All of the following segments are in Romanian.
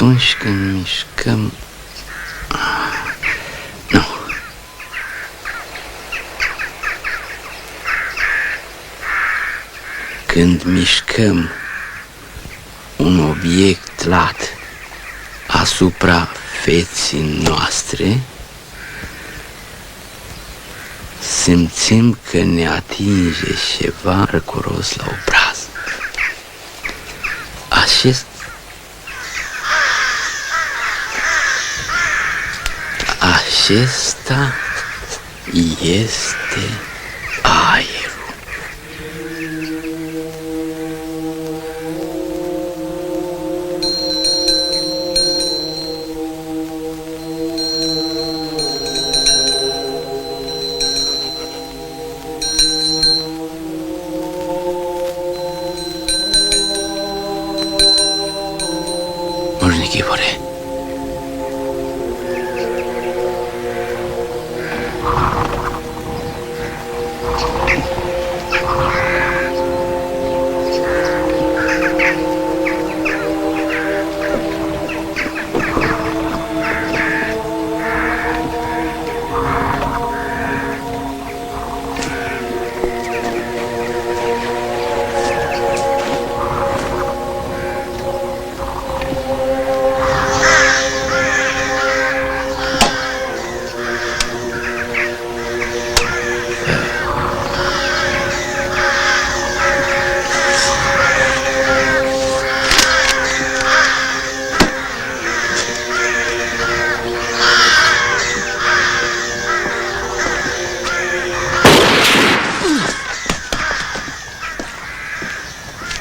Atunci când mișcăm... Nu. Când mișcăm un obiect lat asupra feței noastre, simțim că ne atinge ceva răcoros la obraz. Acesta este aerul. Ghibore.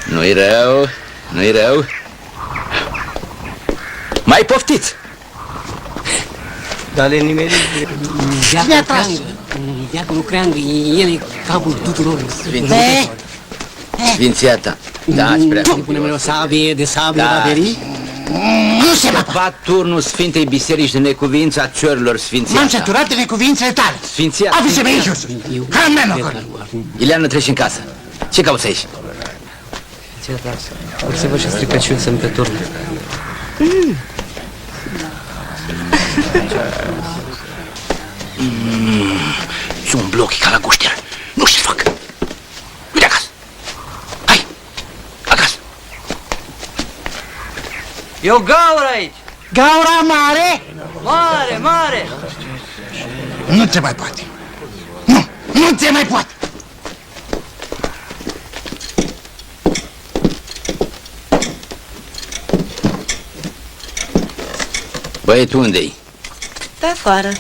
Nu-i rău, nu-i rău. Mai poftiți! Dar le nimeri... Diaconul Creangă, el e capul tuturor. Sfinția ta. Da, ați prea fi. Punem o sabie de sabie la veri? Nu se mai bat turnul Sfintei Biserici de necuvință a ciorilor, Sfinția ta. M-am săturat de necuvințele tale. Sfinția ta. Afice-mă aici jos. Ca Ileana, treci în casă. Ce cauți aici? Observă și stricăciuni sunt pe turn. Ți un bloc ca la gușter. Nu știu ce fac. Uite acasă. Hai, acasă. E o gaură aici. Gaura mare? Mare, mare. Nu se mai poate. Nu se mai poate. Băietul unde-i? Pe afară.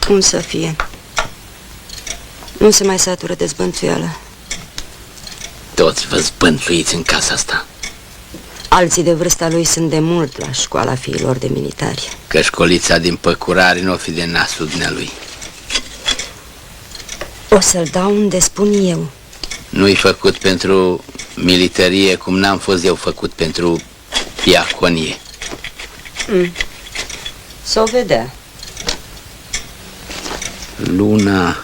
Cum să fie? Nu se mai satură de zbântuială. Toți vă zbântuiți în casa asta. Alții de vârsta lui sunt de mult la școala fiilor de militari. Că școlița din păcurare nu o fi de nasul dumnealui. O să-l dau unde spun eu. Nu-i făcut pentru militarie cum n-am fost eu făcut pentru diaconie. S-o vedea. Luna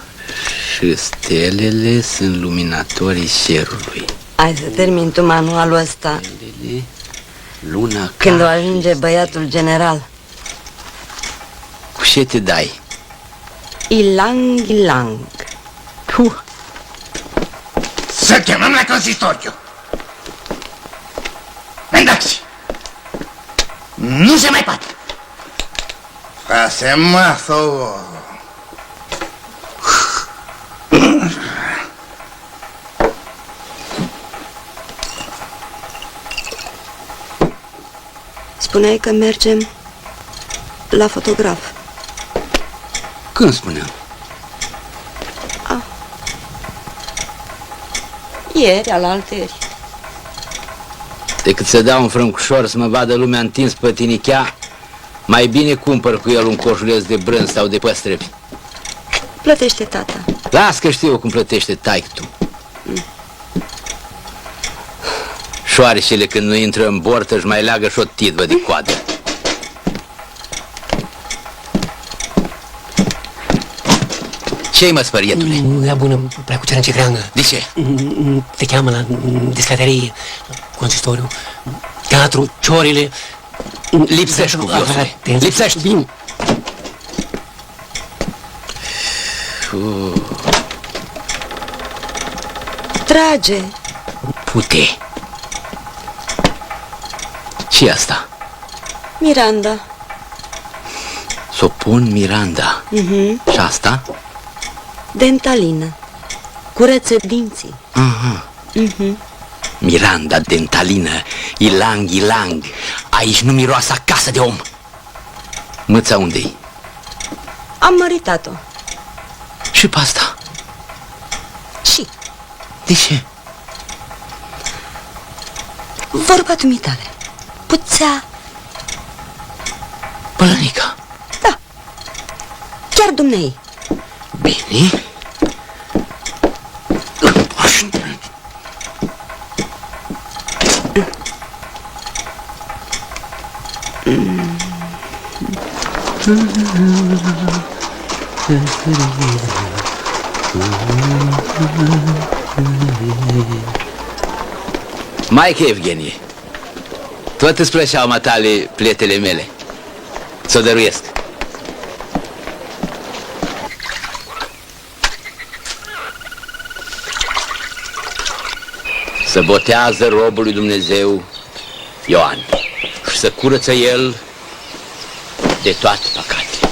și stelele sunt luminatorii cerului. Hai să termin tu manualul ăsta. Luna când o ajunge băiatul general. Cu ce te dai? Ilang, ilang. Să chemăm la consistoriu. Mendați! Nu se mai poate. Asemazo. Spuneai că mergem la fotograf. Când spuneam? Ieri, alaltăieri. Decât să dau un frâncușor să mă vadă lumea întins pe tinichea, mai bine cumpăr cu el un coșuleț de brânz sau de păstrăvi. Plătește tata. Las că știu cum plătește taic-tu. Șoarecele când nu intră în bortă își mai leagă și o tidvă de coadă. Ce-i, mă, spărietule? La bună, prea cu ce Creangă. De ce? Te cheamă la descaterie, consistoriu, teatru, ciorile. Lipsești cu viosule. Lipsești. Bine. Trage. Pute. Ce asta? Miranda. S-o pun Miranda. Și asta? Dentalină. Curăță dinții. Aha. Miranda, dentalină, ilang, ilang. Aici nu miroase acasă de om. Mâța unde-i? Am măritat-o. Și pe asta? Și De ce? vorba dumitale. Puțea. Pălănica. Da. Chiar dumnei. Bine. Maică Evgenie, tot îți plăceau matale plietele mele. Ți-o dăruiesc. Să botează robul lui Dumnezeu Ioan și să curăță el de toate păcatele.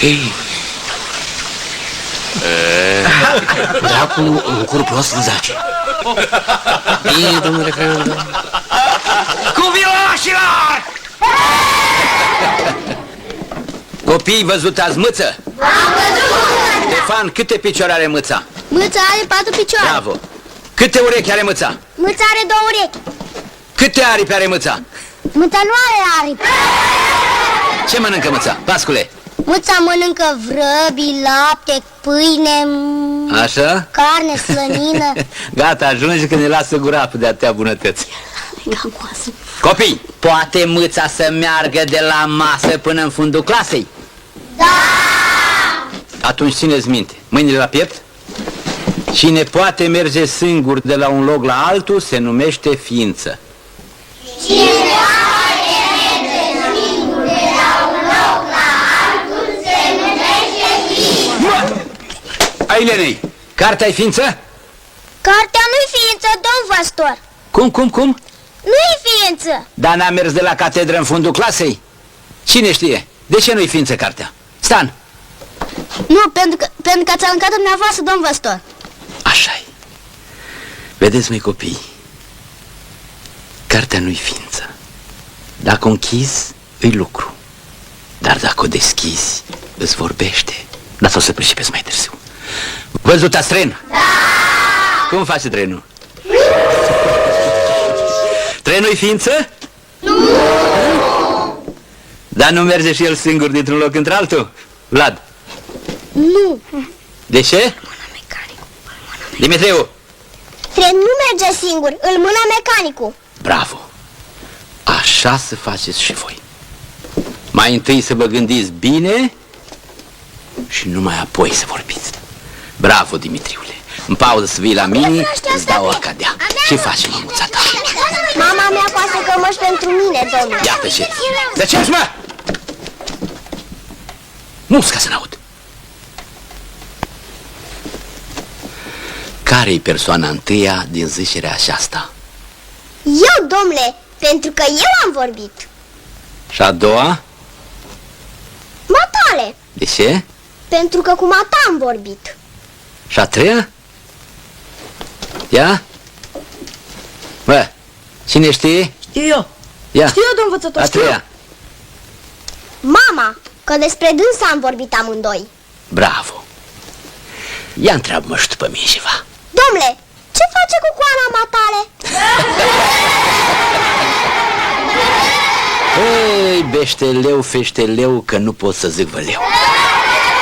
Ei, Dracu, un cur prost îl zace. Bine, domnule Creangă. Cuvioșilor! Copii, văzut azi mâță? Am văzut! Ștefan, câte picioare are mâța? Mâța are 4 picioare. Bravo! Câte urechi are mâța? Mâța are 2 urechi. Câte aripi are mâța? Mâța nu are aripi. Ce mănâncă mâța? Pascule? Mâța mănâncă vrăbi, lapte, pâine, Așa? carne, slănină. Gata, ajunge că ne lasă gura de atâtea bunătăți. Copii, poate mâța să meargă de la masă până în fundul clasei? Da! Atunci țineți minte, mâinile la piept. Cine poate merge singur de la un loc la altul se numește ființă. Cine poate merge singur de la un loc la altul se numește ființă. Ai, Lenei, cartea-i ființă? Cartea nu-i ființă, domn Vastor. Cum? Nu-i ființă. Dar n-a mers de la catedră în fundul clasei? Cine știe? De ce nu-i ființă cartea? Stan! Nu, pentru că ați aruncat dumneavoastră, domn Vastor. Așa-i. Vedeți, măi copii, cartea nu-i ființă. Dacă o închizi, îi lucru. Dar dacă o deschizi, îți vorbește. Dar o să pricepeți mai târziu. Văzut ați tren? Da! Cum face trenul? Trenul-i ființă? Nu! Dar nu merge și el singur dintr-un loc într-altul? Vlad? Nu. De ce? Dimitriu? Tren nu merge singur, îl mână mecanicul. Bravo! Așa să faceți și voi. Mai întâi să vă gândiți bine și numai apoi să vorbiți. Bravo, Dimitriule! În pauză să vii la mine, îți dau o acadea. Ce faci, mămuța ta? Mama mea poate cămăși pentru mine, domnule. Iată ce! Tăceți, mă! Nu-ți ca să n-aud. Care-i persoana întâia din zicerea aceasta? Eu, domnule, pentru că eu am vorbit. Și a doua? Matale, De ce? pentru că cu mata am vorbit. Și a treia? Ia? Bă, cine știe? Știu eu. Ia. Știu eu, domn învățător, A știu treia. Mama, că despre dânsa am vorbit amândoi. Bravo. Ia întreabă-mă și tu pe mine ceva. Domnule, ce face cu coana matale? Ei, beșteleu, feșteleu, că nu pot să zic văleu.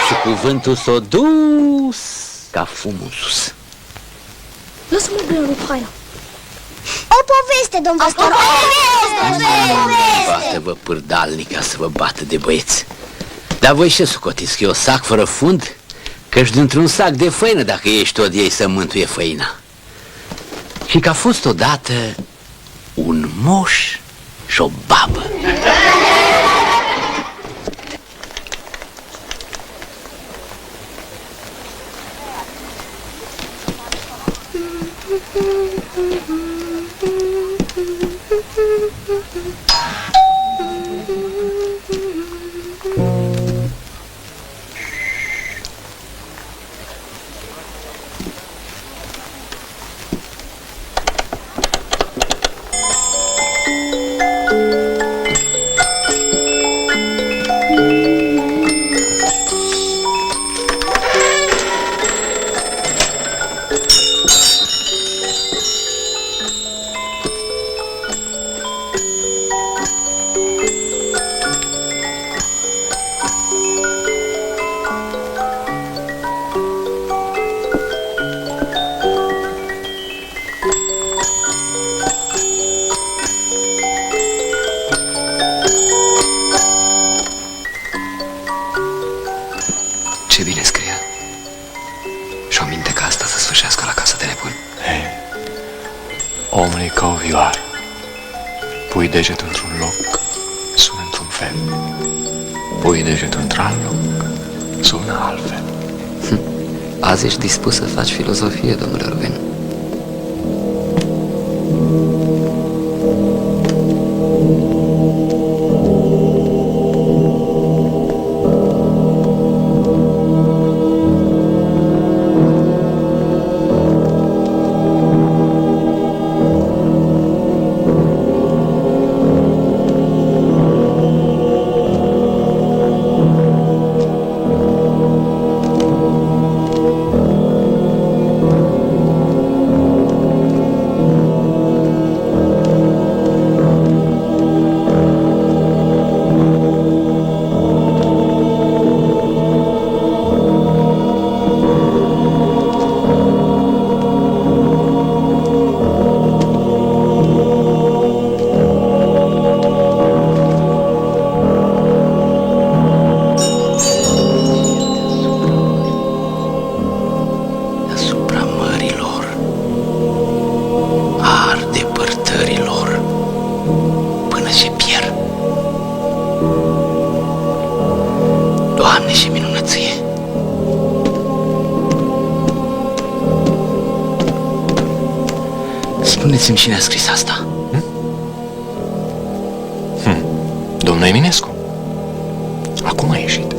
Și cuvântul s-o dus ca fumul în sus. Lasă-mă bine lui Haia. O poveste, domn pastor, o poveste! Bate-vă pârdalnica să vă bată de băieți. Dar voi ce socotiți, că e o sac fără fund? Că-și dintr-un sac de făină dacă ești tot ei să mântuie făina. Și că a fost odată un moș și o babă. Ce bine scria. Și-o minte că asta să sfârșească la casa de nebun. Hei, omul e ca o vioară. Pui degetul într-un loc, sună într-un fel. Pui degetul într-alt loc, sună altfel. Azi ești dispus să faci filozofie, domnule Ruben. Spuneți-mi cine a scris asta. Domnul Eminescu. Acum a ieșit.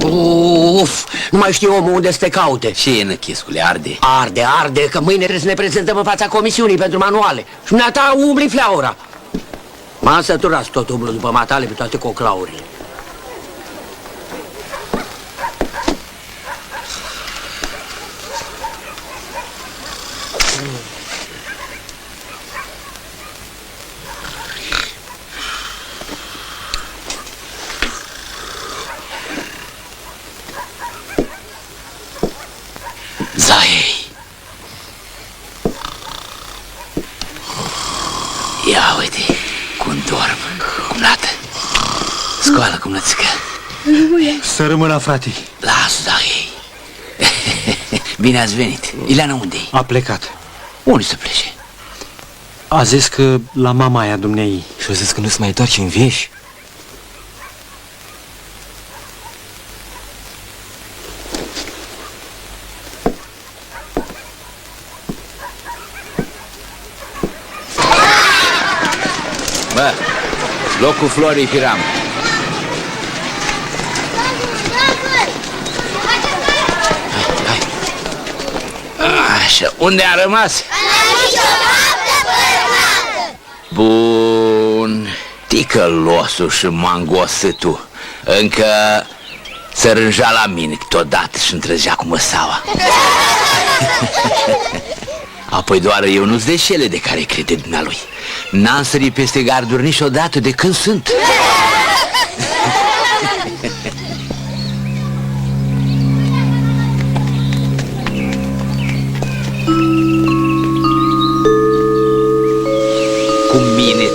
Uf, nu mai știu omul unde să te caute. Ce e, Năchescule, arde? Arde, că mâine trebuie să ne prezentăm în fața comisiunii pentru manuale. Și dumneata umbli fleaura. M-am săturat tot umblu după matale pe toate coclaurile. Zahei! Ia uite cum dorm, cum lată. Scoală cum lățică. Să rămână, frate. Lasă, Zahei. Bine ați venit. Ileana unde-i? A plecat. Unde să plece? A zis că la mama aia dumneei. Și a zis că nu se mai întoarce în vieși. Bă, locul Florii Piram. Așa, unde a rămas? Bun, ticălosul și mangosâtul. Încă se rânja la mine câteodată și întrăgea cu măsaua. Apoi doar eu nu-s de cele de care crede dumnealui. N-am sărit peste garduri niciodată de când sunt.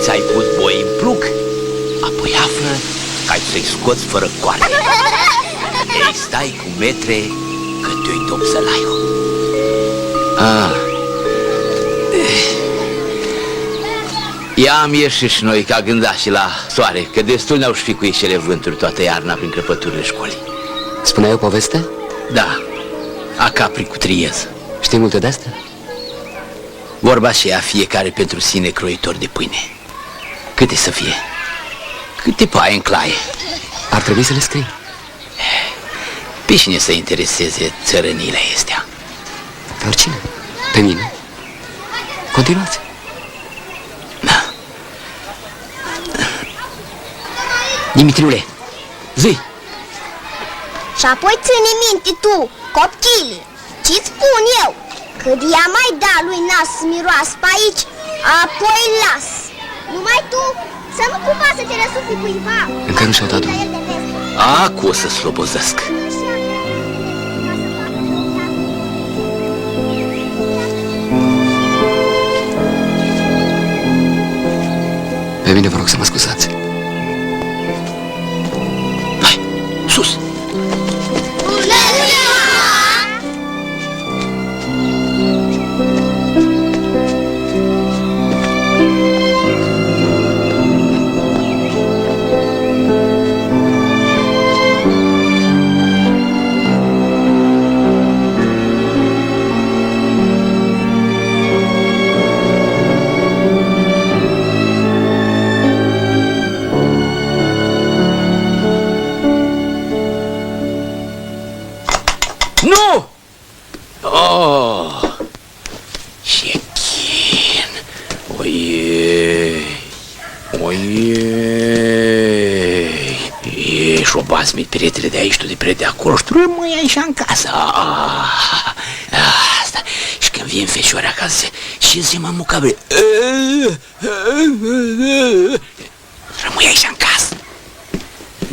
ți-ai pus boi în plug, apoi află că ai să-i scoți fără coarne. Ei stai cu metre că te-o-i dom sălaiu. I-am ieșit și noi ca gândași la soare, că destul ne-au șficuit și ele vânturi toată iarna prin crăpăturile școlii. Spuneai o poveste? Da, a capri cu triez. Știi multe de-astea? Vorba și ea, fiecare pentru sine croitor de pâine. Câte să fie? Câte paie în claie? Ar trebui să le scrii. Pe cine să intereseze țărănile astea? Pe oricine. Pe mine. Continuați. Da. Dimitriule, zi! Și apoi ține minte tu, copchile, ce-ți spun eu? Când ea mai da lui nas să miroasă pe aici, apoi las. Numai tu să nu cumva să te răsufli cuiva. Încă nu și-au dat drumul. Acu o să slobozesc. Pe mine vă rog să mă scuzați. Hai, sus! Nu! Oh! Ce chin! Oiei! Oiei! Ești o bazmit peretele de aici, tu de perete de acolo și tu rămâi aici în casă. Asta. Și când vin fecioare acasă și zi mă mucabre. Rămâi aici în casă.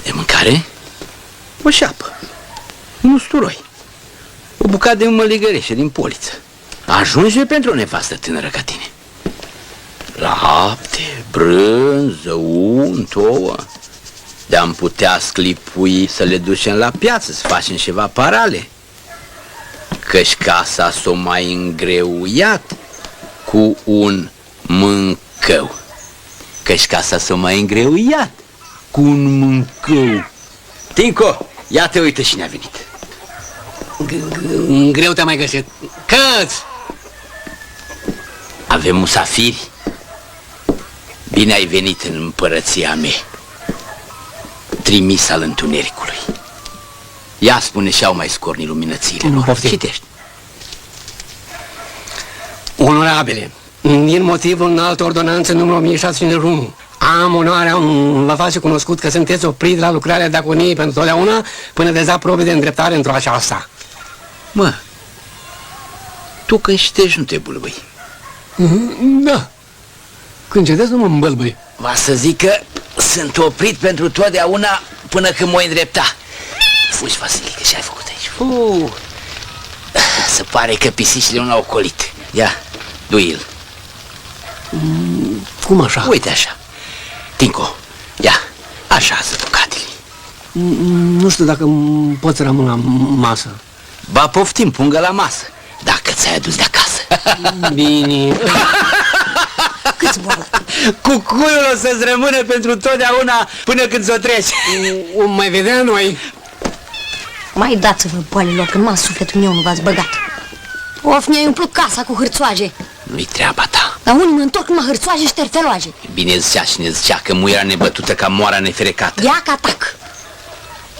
De mâncare? O șapă. Un usturoi. O bucată de măligăreșe din poliță. Ajunge pentru o nevastă tânără ca tine. Lapte, brânză, unt, ouă. De-am putea sclipui să le ducem la piață, să facem ceva parale. Că-și casa s-o mai îngreuiat cu un mâncău. Că-și casa s-o mai îngreuiat cu un mâncău. Tinco, ia te uită cine a venit. Greu te-am mai găsit. Căț! Avem musafiri? Bine ai venit în împărăția mea, trimis al întunericului. Ia spune și-au mai scorni luminățile lor. Citești. Onorabile, din motivul în altă ordonanță numărul 1601, am onoarea vă face cunoscut că sunteți oprit la lucrarea diaconiei pentru totdeauna până deza probe de îndreptare într-o aceasta. Mă, tu când citești nu te bulbăi. Da. Când citesc nu mă îmbălbăi. Va să zic că sunt oprit pentru totdeauna până când mă îndrepta. Fugi, Vasilică, ce ai făcut aici? Se pare că pisicile nu l-au colit. Ia, du-i-l. Cum așa? Uite așa. Tinco, ia, așează bucatele. Nu știu dacă pot să rămân la masă. Ba, poftim, pungă la masă, dacă ți-ai adus de acasă. Bine. Câți boală? Cucuiul o să-ți rămână pentru totdeauna până când s-o treci. O mai vedea noi. Mai dați-vă boalilor, că numai sufletul meu nu v-ați băgat. Of, mi-ai umplut casa cu hârțoage. Nu-i treaba ta. Dar unii mă întorc numai hârțoage și terfeloage. Bine zicea și ne zicea că muiera nebătută ca moara neferecată. Ia ca tac.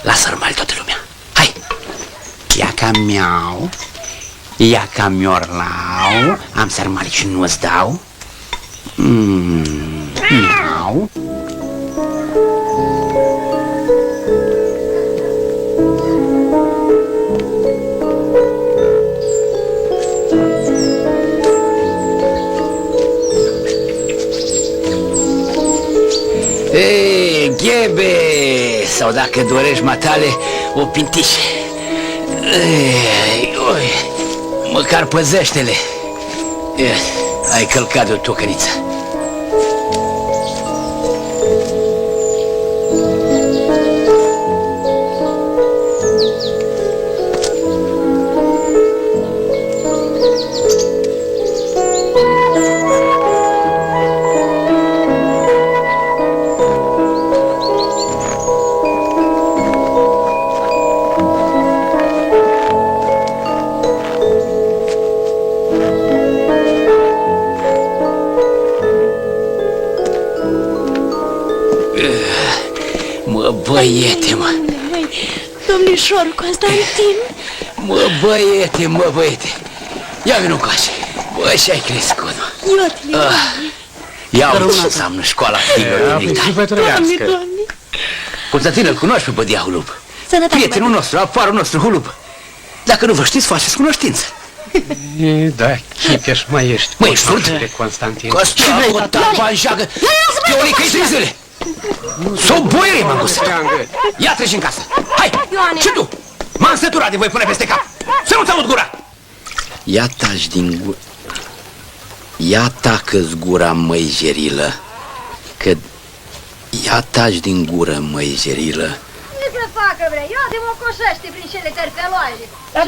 Lasă rămâne toată lumea. Hai! Ia ca miau, ia ca miorlau, am sarmale și nu-ți dau. Miau. Ei, ghebe! Sau dacă dorești matale, o pintișe. Ei, oi, măcar păzește-le. Ai călcat de o tocăniță. băiete, mă. Domnișor Constantin. Mă, băiete. Ia vină încoace. Bă, și-ai crescut, mă. Iotile. Ia uite ce înseamnă școala fiilor militari. Doamne. Constantin, îl cunoști pe bădia Hulub. Sănătate, Prietenul nostru, afarul nostru Hulub. Dacă nu vă știți, faceți cunoștință. Da, Chipeș, mai ești. Mă, ești surd? De Constantin. Costea cu tapa în șagă. Teorică-i 3 zile. S-o boierii, m-am gustat. Ia treci în casă. Hai, și tu. M-am săturat de voi pune peste cap. Să nu-ți aud gura. Ia taci din gură. Ia tacă-ți gura, măi, Jerilă. Că... Ia taci din gură, măi, Jerilă. Ce să facă, bre? Ia de mă coșește prin cele terpeloaje.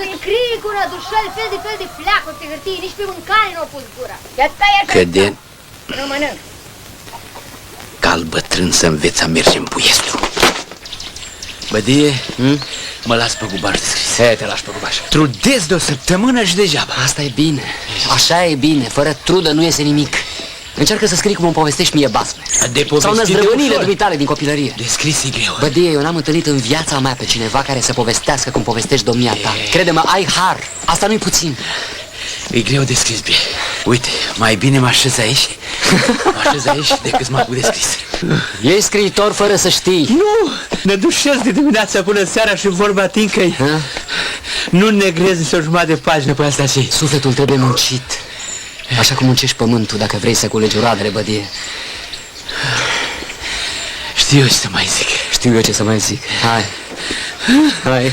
Și scrie cu rădușări, fel de fleacuri pe hârtie, nici pe mâncare nu o pus gura. Ia stai așa. Că de... Nu mănânc. Cal bătrân să înveți a merge în puiestru. Bădie, mă las pe gubaș de scris. Te lași pe gubaș. Trudez de o săptămână și degeaba. Asta e bine. Așa e bine. Fără trudă nu iese nimic. Încearcă să scrii cum îmi povestești mie basme. Sau năzdrăvănile dumitale din copilărie. De scris e greu. Bădie, eu n-am întâlnit în viața mea pe cineva care să povestească cum povestești domnia ta. Crede-mă, ai har. Asta nu-i puțin. E greu de scris bine. Uite, mai bine mă așez aici. Mă așez aici decât să mă apuc de scris. Ești scriitor fără să știi. Nu! Ne dușesc de dimineața până seara și vorba tincă-i. Nu negrezi nici o jumătate de pagină pe asta și... Sufletul trebuie muncit. Așa cum muncești pământul dacă vrei să culegi roadele, bădie. Știu eu ce să mai zic. Știu eu ce să mai zic. Hai. Hai.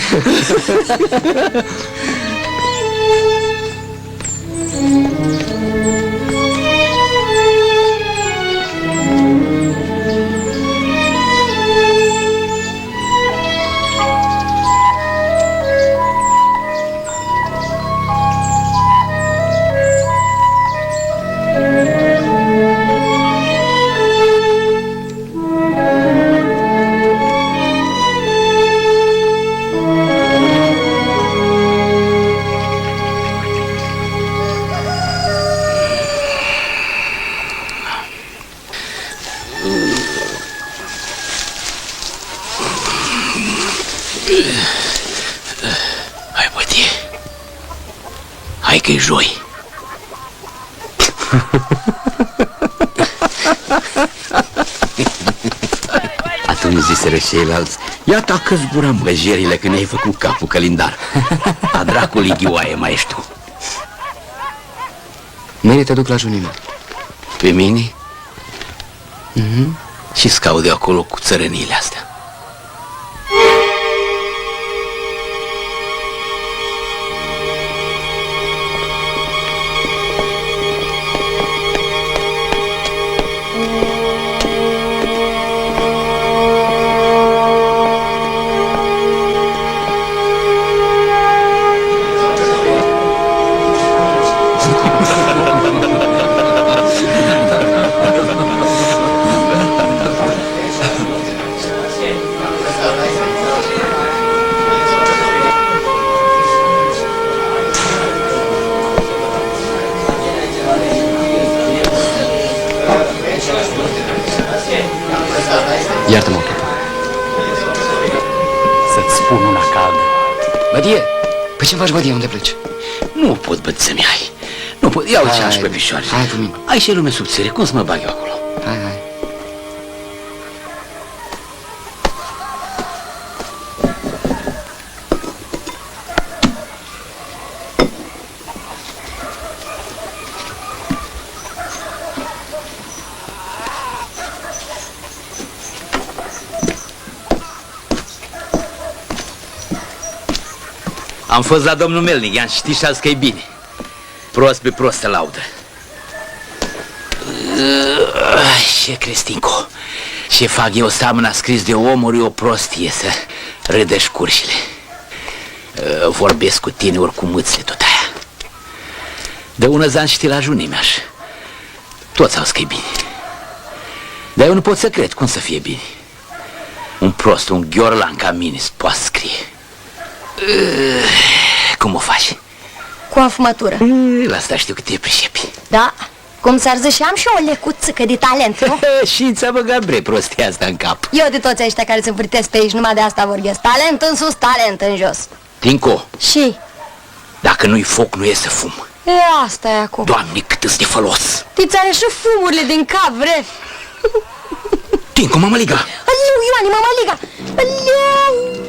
Hai, bătie. Hai că-i joi. Atunci ziseră ceilalți: ia tacă-ți gura, măjerile, că ne-ai făcut capul călindar. A dracului ghioaie mai ești tu. Mâine te duc la junime. Pe mine? Și scau de acolo cu țărăniile astea. Iartă-mă, Papa. Să-ți spun una caldă. Bădie, păi ce faci, bădie, unde pleci? Nu pot, băt, să-mi ai. Nu pot, iau ce aș pe picioare. Hai cu mine. Ai și lume subțire, cum să mă bag eu acolo? Hai, hai. Am fost la domnul Melnic, i-am citit și azi că e bine. Prost pe prost se laudă. Ce Crestinco, ce fac eu seamănă scris de omuri o prostie să râdă-și curșile. Vorbesc cu tine ori cu mâțile tot aia. De ună zi am citit la Junimeaș. Toți au zis că e bine. Dar eu nu pot să cred, cum să fie bine? Un prost, un ghiorlan ca mine poate scrie. Cum o faci? Cu afumătură. La asta știu că te pricepi. Da, Cum s-ar zice, am și o lecuțică de talent, nu? Și ți-a băgat bre prostia asta în cap. Eu de toți ăștia care se învârtesc pe aici, numai de asta vorbesc. Talent în sus, talent în jos. Tinco, Și? dacă nu-i foc, nu e să fum. E, asta e acum. Doamne, cât îți de folos. Ți are și fumurile din cap, vrei? Tinco, mămăliga. Aliu, Ioane, mămăliga! Aliu!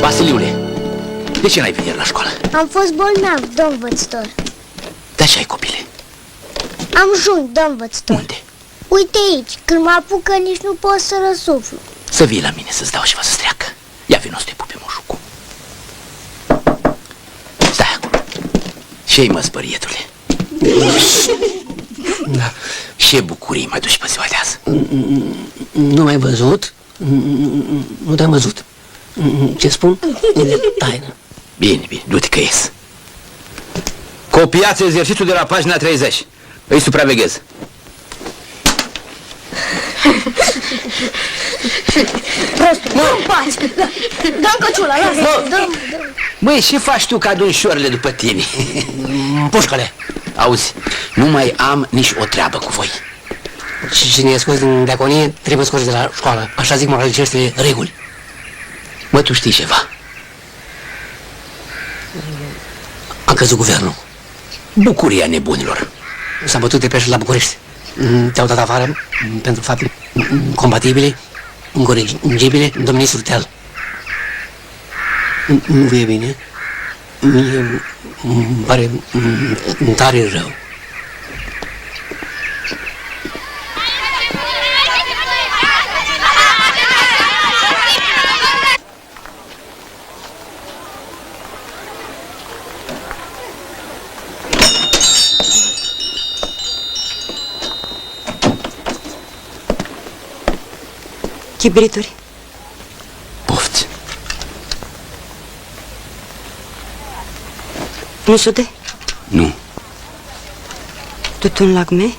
Vasiliule, de ce n-ai venit la școală? Am fost bolnav, domn învățător. De ce ai, copile? Am jun, domn învățător. Unde? Uite aici, când mă apucă nici nu pot să răsuflu. Să vii la mine să-ți dau ceva să-ți treacă. Ia vino să te pupe moșucu. Stai acolo. Ce-i, mă, spărietule? Da. Ce bucurii mai duci pe ziua de azi? Nu m-ai văzut? Nu te-am văzut. Ce spun? E taină. Bine, bine, du-te că ies. Copiați exercițiul de la pagina 30. Îi supraveghez. Prostul, nu paci. Dă-mi căciula, lasă. Băi, ce faci tu că aduni șoarele după tine? Pușcă-le. Auzi, nu mai am nici o treabă cu voi. Și cine e scos din diaconie trebuie scos de la școală. Așa zic moralicește reguli. Mă, tu știi ceva? A căzut guvernul. Bucuria nebunilor. S-a bătut de pește la București. Te-au dat afară pentru fapte compatibile, incorigibile, domnii Surteal. Nu e bine. Mie îmi pare tare rău. Chibrituri. Pofți. Nu sude? Nu, Tutun lacme?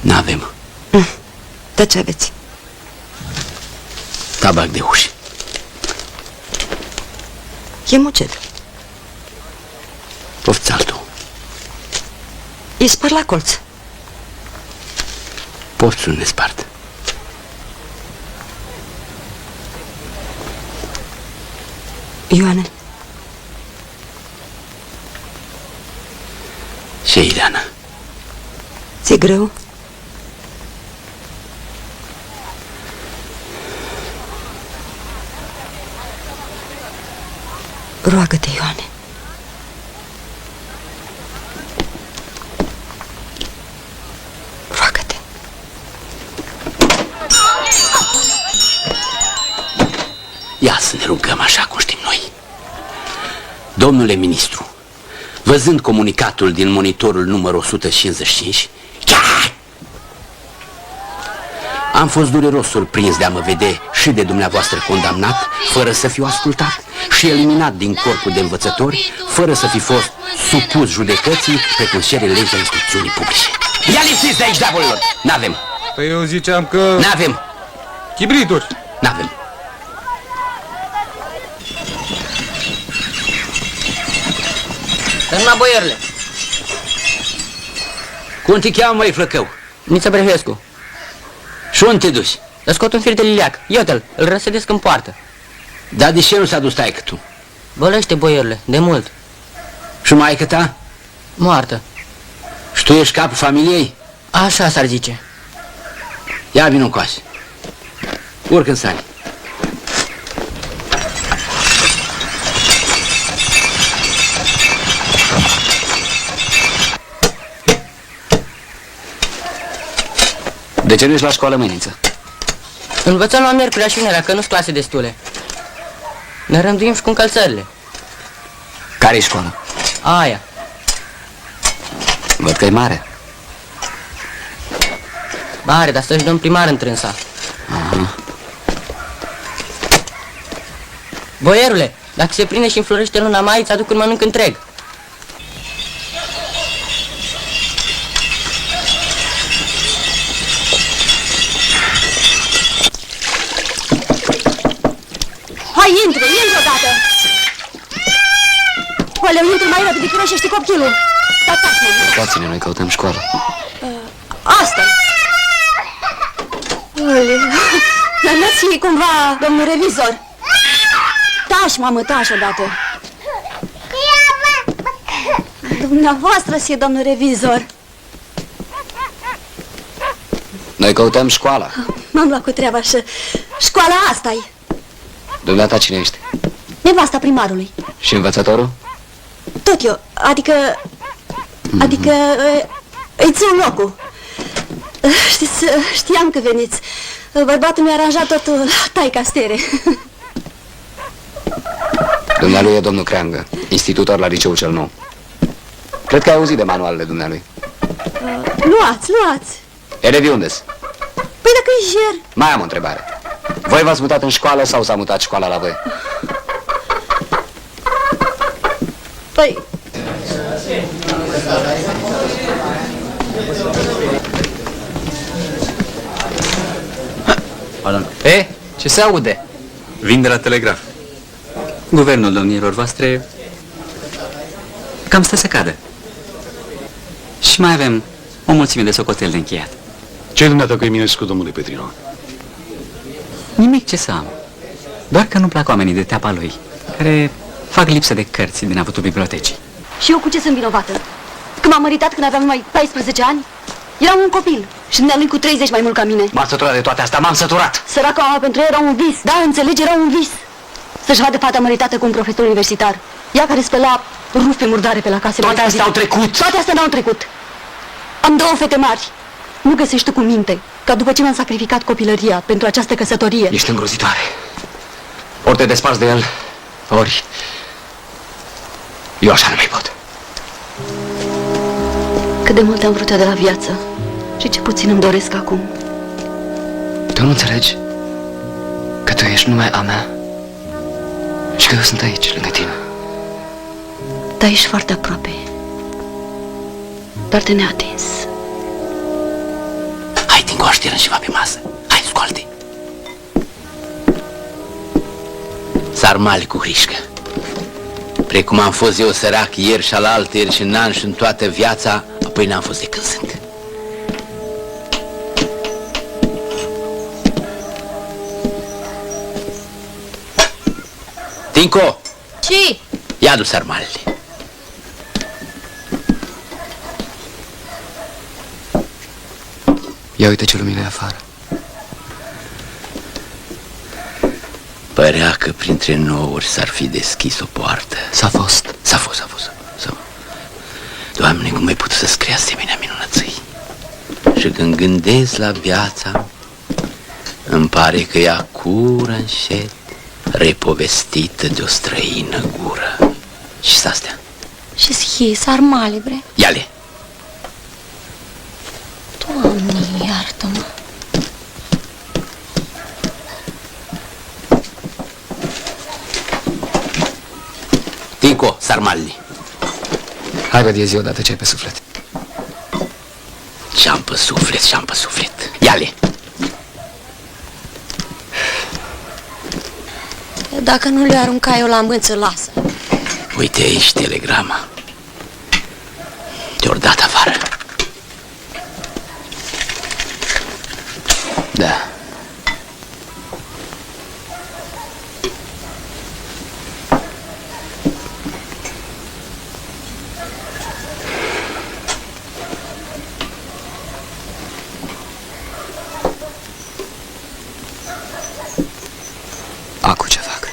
n-avem. Dar ce aveți? Tabac de uși. E mucet. Pofți altul. E spăr la colț. Pofți un nespart. Ioane, Ce, Ileana? ți-e greu? Roagă-te, Ioane. Roagă-te. Ia să ne rugăm așa cum știm noi. Domnule ministru, văzând comunicatul din monitorul numărul 155, am fost dureros surprins de a mă vedea și de dumneavoastră condamnat, fără să fiu ascultat, și eliminat din corpul de învățători, fără să fi fost supus judecății, precum cere legea instrucțiunii publice. Ia lipsiți de aici, diavolilor! N-avem! Păi eu ziceam că... N-avem! Chibrituri! N-avem! Dă-mi la boierle. Cum te cheamă, măi, flăcău? Niță Brehescu. Și unde te duci? Îl scot un fir de liliac. Iată-l, îl răsădesc în poartă. Dar de ce nu s-a dus taică tu? Bălește boierle, de mult. Și maică ta? Moartă. Și tu ești capul familiei? Așa s-ar zice. Ia vino încoace. Urcă în sani. De ce nu ești la școală, mâiniță? Învățăm la miercurea și vinerea, că nu-s clase destule. Ne rânduim și cu încălțările. Care-i școala? Aia. Văd că e mare. Mare, dar stă-și dăm primar întrânsa. Aha. Boierule, dacă se prinde și înflorește luna mai, îți aduc un mănânc întreg. Hai, intră odată! Oleu, intră mai repede, chiroșește copilul! Tatași, mă! Uitați-ne, noi căutăm școală. Asta-i! Oleu, dar n-ați fi cumva domnul revizor? Tași, mamă, tași odată! Dumneavoastră să-i domnul revizor! Noi căutăm școala. M-am luat cu treaba și școala asta-i! Dumneata cine ești? Nevasta primarului. Și învățătorul? Tot eu, adică îi țin locul. Știți, știam că veniți. Bărbatul mi-a aranjat totul la taica stere. Dumnealui e domnul Creangă, institutor la liceul cel nou. Cred că ai auzit de manualele dumnealui. Luați! Elevii unde-s? Păi dacă e jer. Mai am o întrebare. Voi v-ați mutat în școală sau s-a mutat școala la voi? Păi... Pardon. Ce se aude? Vin de la telegraf. Guvernul domnilor voastre cam stă să cadă. Și mai avem o mulțime de socotel de încheiat. Ce-i dumneata cu Eminescu, domnule Petrino? Nimic ce să am. Doar că nu-mi plac oamenii de teapa lui, care fac lipsă de cărți din avutul bibliotecii. Și eu cu ce sunt vinovată? Când m-am măritat când aveam numai 14 ani? Eram un copil și dumnealui cu 30 mai mult ca mine. M-am săturat de toate astea, m-am săturat! Săraca mama pentru ea era un vis, da, înțelegi, era un vis. Să-și vadă fata măritată cu un profesor universitar. Ea care spăla rufe murdare pe la case. Toate astea au trecut! Toate astea n-au trecut. Am două fete mari. Nu găsești tu cu minte ca după ce mi-am sacrificat copilăria pentru această căsătorie. Ești îngrozitoare. Ori te desparți de el, ori... Eu așa nu mai pot. Cât de mult am vrut eu de la viață și ce puțin îmi doresc acum. Tu nu înțelegi că tu ești numai a mea și că eu sunt aici, lângă tine. Da, ești foarte aproape, dar te neatins. Hai, din coașteră ceva pe masă. Hai, scoală-te. Sarmale cu hrișcă. Precum am fost eu sărac ieri și alaltăieri și în an și în toată viața, apoi n-am fost de când sunt. Tinco! Ce? Ia adu sarmalele. Ia uite ce lumină e afară. Părea că printre nouri s-ar fi deschis o poartă. S-a fost. S-a fost. Doamne, cum ai putut să scrie asemenea minunății? Și când gândesc la viața, îmi pare că ea cură încet, repovestită de o străină gură. Și s-astea? Și sarmale, bre. Ia-le! Doamne, iartă-mă. Tinco, sarmalele. Hai, văd, zi odată ce ai pe suflet. Ce-am pe suflet. Ia-le! Dacă nu le arunca eu la mânță, lasă. Uite aici telegrama. Te-or dat afară. Da. Acu ce fac?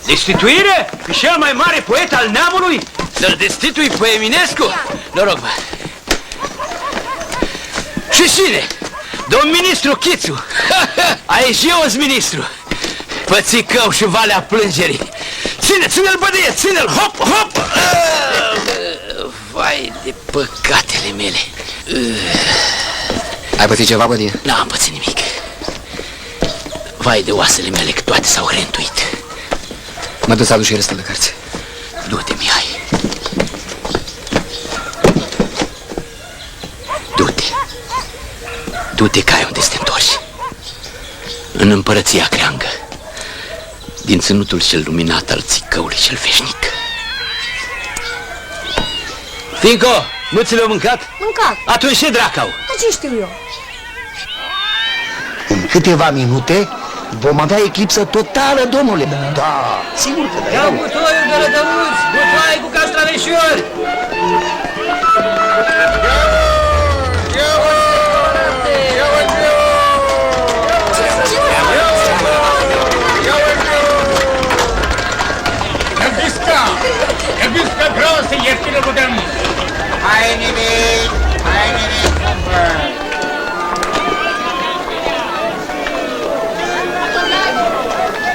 Destituire? Pe cel mai mare poet al neamului? Să-l destitui pe Eminescu? Noroc, bă. Și cine? Domn ministru Chițu. Aici eu sunt ministru. Pățicău și Valea Plângerii. Ține-l, bădie, ține-l, hop, hop! Vai de păcatele mele. Ai pățit ceva, bădie? N-am pățit nimic. Vai de oasele mele, că toate s-au hrentuit. Mă duc să aduc și restul de cărți. Du-te, Mihai. Du-te. Du-te că ai unde să te întorci. În împărăția creangă, din ținutul cel luminat al țicăului cel veșnic. Finco, nu ți le-au mâncat? Mâncat. Atunci ce dracau? Dar ce știu eu? În câteva minute vom avea eclipsă totală, domnule. Da, sigur că da. Ia butoiul de rădăuți, butoaie cu castraveșori. Găbișca vreau să ieftină putem. Hai nimic,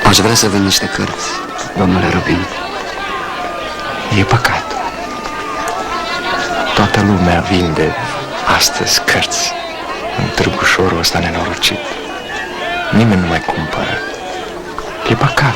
Aș vrea să vând niște cărți, domnule Rubin. E păcat. Toată lumea vinde astăzi cărți în târgușorul ăsta nenorocit. Nimeni nu mai cumpără. E păcat.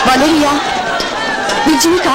Valeria! Virginica!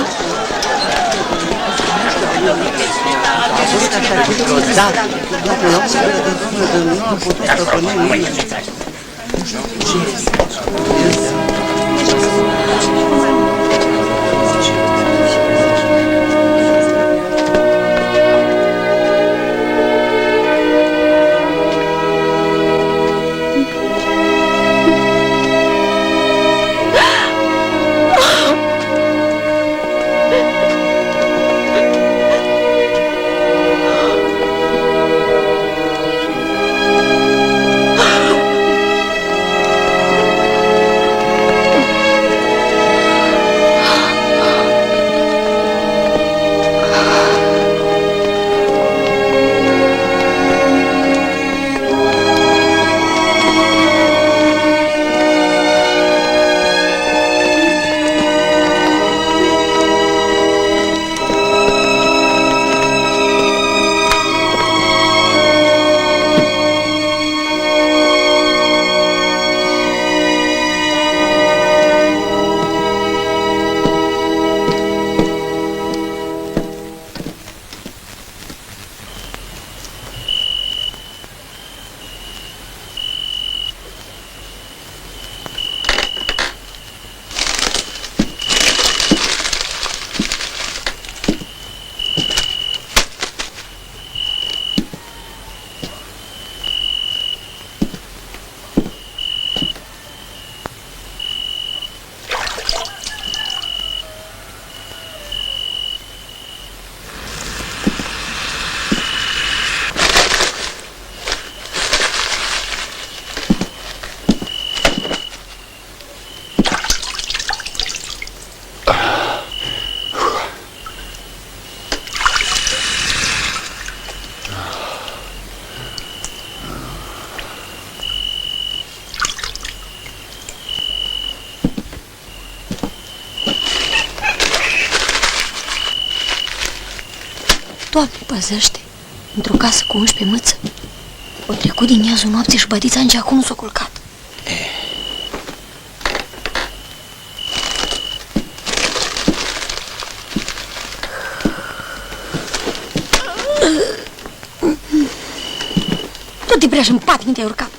păzește într-o casă cu 11 mâță. O trecut din miezul noapții și bătița nici acum nu s-a culcat. Tot de prea și-n pat când te-ai urcat.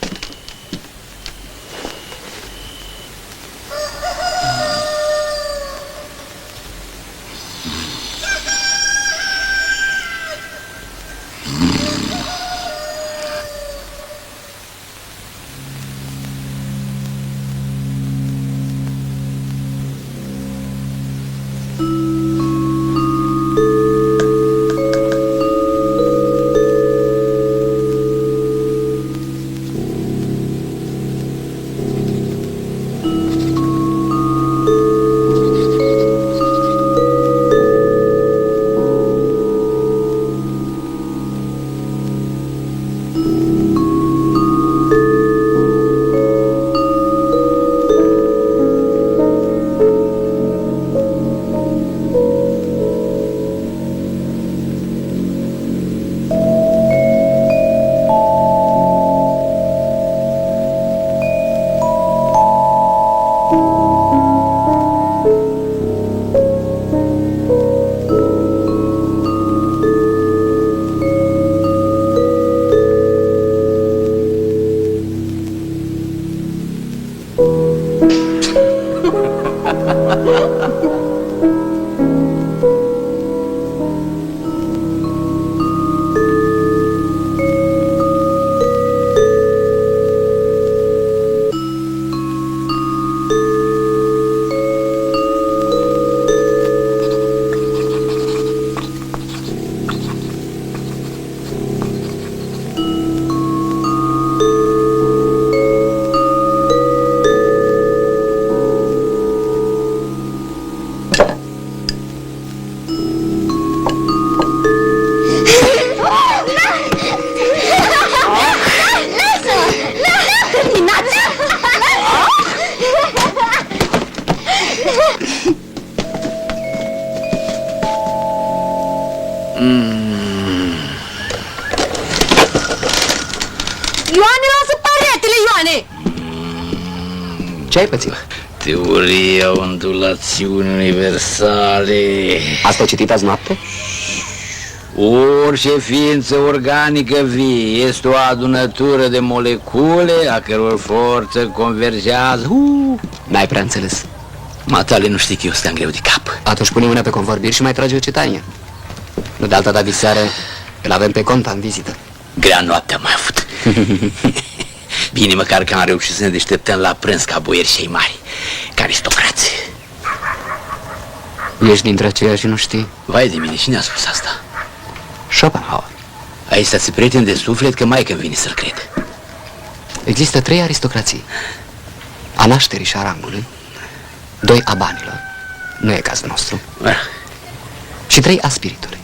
Ioane, lasă paretele, Ioane! Ce ai pățit? Teoria ondulațiunii universale. Asta ai citit azi noapte? Orice ființă organică vie este o adunătură de molecule a căror forță convergează. N-ai prea înțeles. Matale, nu știi că eu stăm greu de cap. Atunci pune mâna pe convorbiri și mai trage o cetanie. Nu de alta dată diseară, îl avem pe Conta în vizită. Grea noapte am mai avut. Bine, măcar că am reușit să ne deșteptăm la prânz ca boieri și ei mari, ca aristocrați. Ești dintre aceia și nu știi? Vai de mine, cine a spus asta? Schopenhauer. Aici stați prieten de suflet că mai când vine să-l cred. Există 3 aristocrații. A nașterii și a rangului, 2 a banilor, nu e cazul nostru, și 3 a spiritului.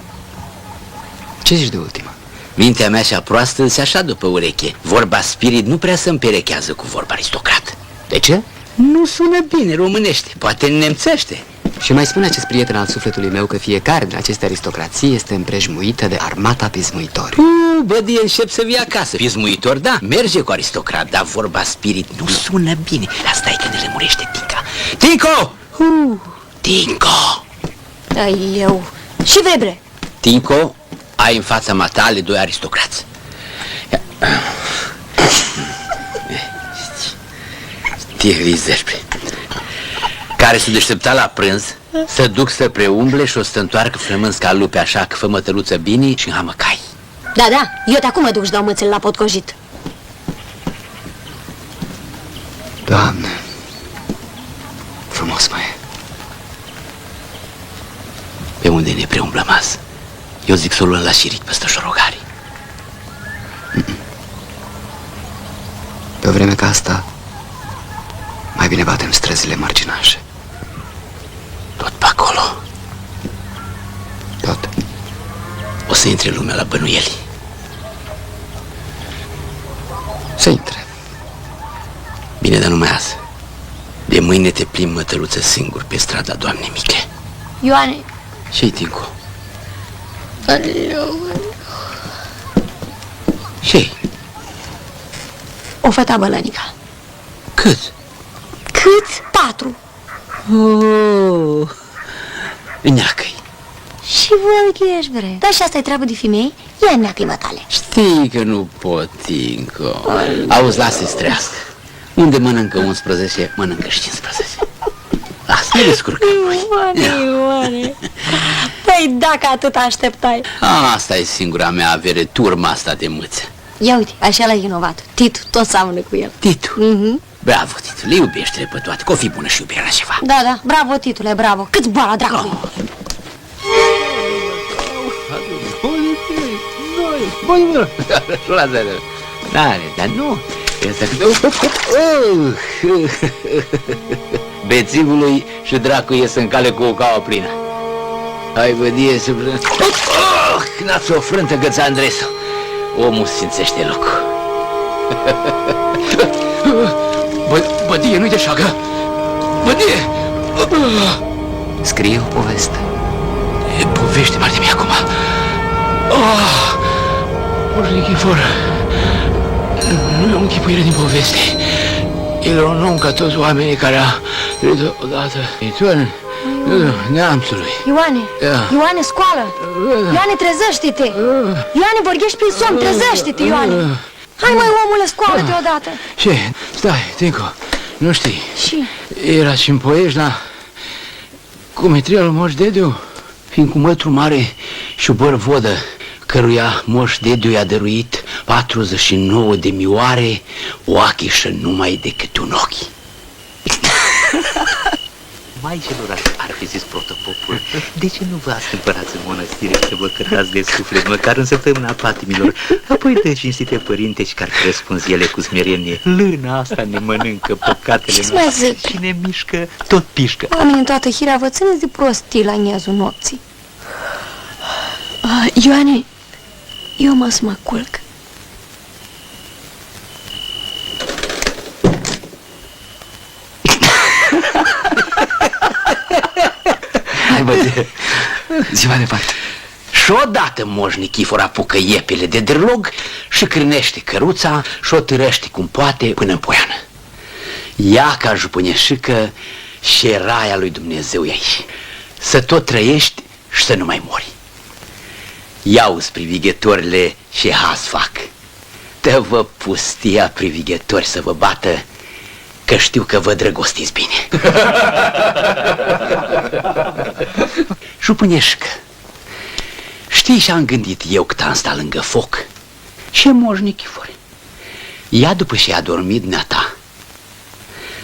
Ce zici de ultima? Mintea mea cea proastă se așa după ureche. Vorba spirit nu prea se împerechează cu vorba aristocrat. De ce? Nu sună bine românește, poate nemțește. Și mai spune acest prieten al sufletului meu că fiecare din aceste aristocrații este împrejmuită de armata pismuitori. Bădie, încep să vii acasă. Pismuitor, da, merge cu aristocrat, dar vorba spirit nu sună bine. Asta e când ne lămurește Tinca. Tinco! Tinco! Ai eu. Și Vebre. Tinco, ai în fața matale 2 aristocrați. Tihrizerbe, care se deștepta la prânz, să duc să preumble și o să întoarcă flămânzi ca lupe, așa că fă mătăluță bine și hamăcai. Da, da, eu de acum mă duc și dau mățel la potcojit. Doamne, frumos mai e. Pe unde ne preumblăm azi? Eu zic să o luăm la șirit peste șorogari. Pe o vreme ca asta, mai bine batem străzile marginașe. Tot pe acolo. Tot. O să intre lumea la bănuieli. Să intre. Bine, dar numai azi. De mâine te plimbi, mătăluță, singur pe strada Doamnei Miche. Ioane. Ce-i, Tinco? Aleu. Ce-i? O fata bălănica. Cât? Cât? 4. Oh, neacă-i. Și voi ești, bre. Dar și asta-i treabă de femei? Ia neacă-i mătale. Știi că nu pot, Tinco. Auzi, lasă-i trească. Unde mănâncă 11, mănâncă și 15. Lasă, ne descurcăm. Ioane. Păi dacă atât așteptai. Asta e singura mea avere, turma asta de mâță. Ia uite, așa l-ai inovat. Titu, tot seamănă cu el. Titu? Bravo, Titu, le iubește pe toate, că o fi bună și iubirea la ceva. Da, da, bravo, Titule, bravo. Câți boala dracului. Bun, dar nu. Bețivului și dracu ies în cale cu o caua plină. Hai, bădie, să vră... N-ați o frântă că ți-a Andresu. Omul simțește locul. Bădie, nu-i de șagă. Bădie! Scrie o poveste. Povește mai de mie acum. Moș Nichifor, nu e o închipuire din poveste. El e un om ca toți oamenii care a trăit odată. Neamțului. Ioane, Ioane, scoală. Ioane, trezește-te. Ioane, vorbești prin somn, trezește-te, Ioane. Hai, măi, omule, scoală-te odată. Ce? Stai, Tinco, nu știi. Și? Era și în Poiești la cumetriul Moș Dediu, fiind cu mătru mare și băr vodă, căruia Moș Dediu i-a dăruit 49 de mioare, o achișă numai decât un ochi. Maicelor, ar fi zis protopopul, de ce nu vă astâmpărați în mănăstire să vă cătați de suflet, măcar în săptămâna patimilor? Apoi de cinstite părinte și care răspuns ele cu smerenie. Lâna asta ne mănâncă păcatele noastre și ne mișcă, tot pișcă. Oamenii în toată hirea vă țineți de prostii la miezul nopții. Ioane, eu mă să mă culc. Hai, bă, Ziua de fapt. Și odată Moș Nichifor apucă iepele de drlog și crânește căruța și o târăște cum poate până în Poiană. Ia ca jupâneșică și raia lui Dumnezeu e aici. Să tot trăiești și să nu mai mori. Iau-ți privighetorile și haz fac. Dă-vă pustia privighetori să vă bată, că știu că vă drăgostiți bine. Jupâneșcă, știi ce-am gândit eu cât am stat lângă foc? Și Moș Nichifor, ia după ce a dormit dumneata,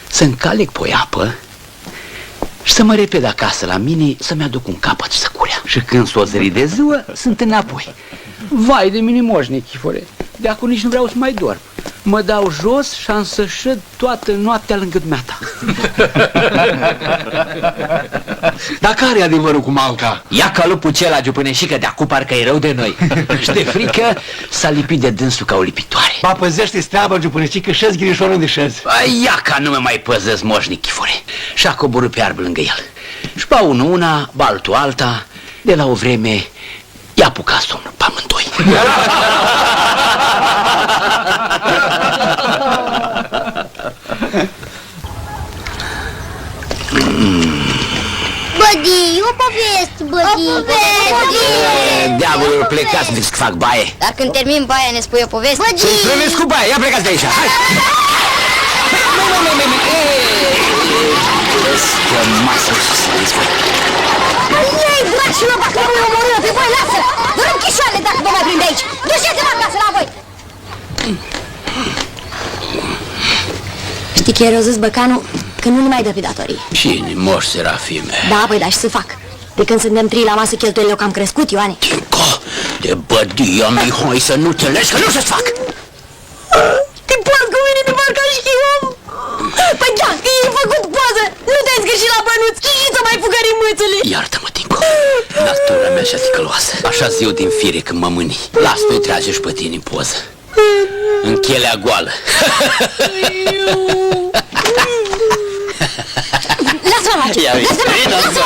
să încalec pe o apă și să mă repede acasă la mine să-mi aduc un capăt să curea. Și când s-o zări de ziua, sunt înapoi. Vai de mine, Moș Nichifore, de acum nici nu vreau să mai dorm. Mă dau jos și am să șed toată noaptea lângă dumneata. Dar care e adevărul cu Malca? Ia calupul cela, giupâneșică, de acum parcă e rău de noi. Și de frică s-a lipit de dânsul ca o lipitoare. Ba, păzește-ți treaba, giupâneșică, șezi ghirișor unde șezi. Ia ca nu mă mai păzesc, Moș Nichifore. Și-a coborât pe arbă lângă el. Și ba unul una, ba altul alta, de la o vreme i-a apucat somnul pe amândoi. Bădii, o poveste, bădii. Diavolul, plecați, zic că fac baie. Dar când termin baia ne spui o poveste? Să-i străvesc cu baie, ia plecați de aici, hai! Că masă să voi. Ei, drag și eu, dacă nu-i omorâtă pe voi, lasă! Vrem chișoare dacă vă mai prinde aici! Duceți-vă acasă la voi! Știi că ieri o zis băcanul că nu ne mai dă pe datorii. Cine? Moș Serafime. Da, păi, dar și să fac. De când suntem trei la masă, cheltuielile au cam crescut, Ioane. Tinco, de bădia Mihoi să nu înțelegi că nu se fac! Te poți cu mine de parcă și om! Păi da, că i-ai făcut poză! Nu te-ai zgârșit la bănuți și să mai fugări mâțele! Iartă-mă, Tinco, natura mea așa ticăloasă. Așa-zi eu din fire când mă mâni. Las-o-i trage și pe tine în poză. În chelea goală. Lasă-mă, Maciu! Lasă-mă!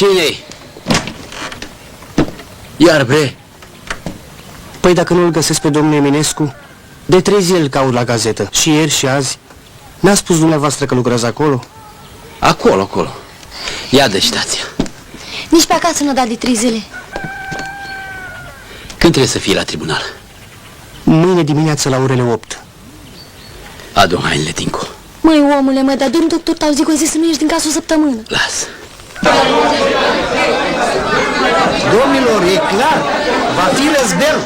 Cine-i? Iar, bre? Păi dacă nu-l găsesc pe domnul Eminescu, de 3 zile îl caut la gazetă. Și ieri și azi. N-a spus dumneavoastră că lucrează acolo? Acolo. Ia dă citația. Nici pe acasă nu a dat de 3 zile. Când trebuie să fii la tribunal? Mâine dimineață la orele 8. Adu hainele, Tinco. Măi, omule, dar domn doctor tau zic o zi să nu ieși din casă o săptămână. Lasă. Domnilor, e clar, va fi răzbel.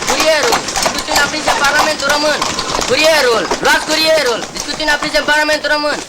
Curierul, discuțiuni aprinse în Parlamentul Român. Curierul, luați curierul, discuțiuni aprinse în Parlamentul Român.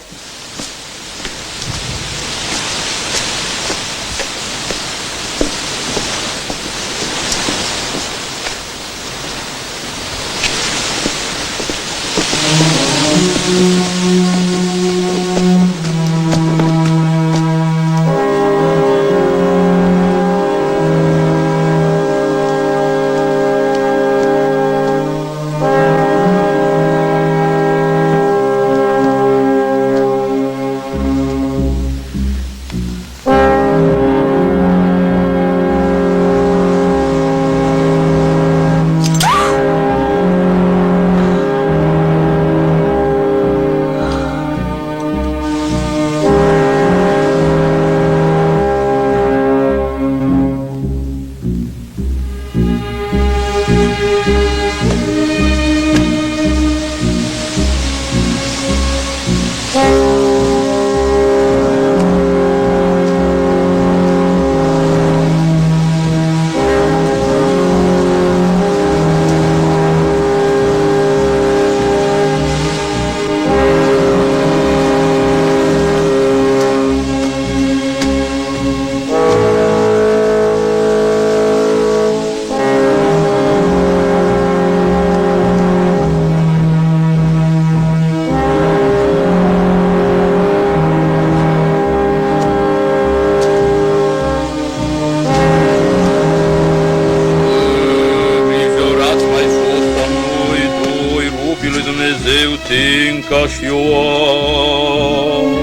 Tinca și Ioan,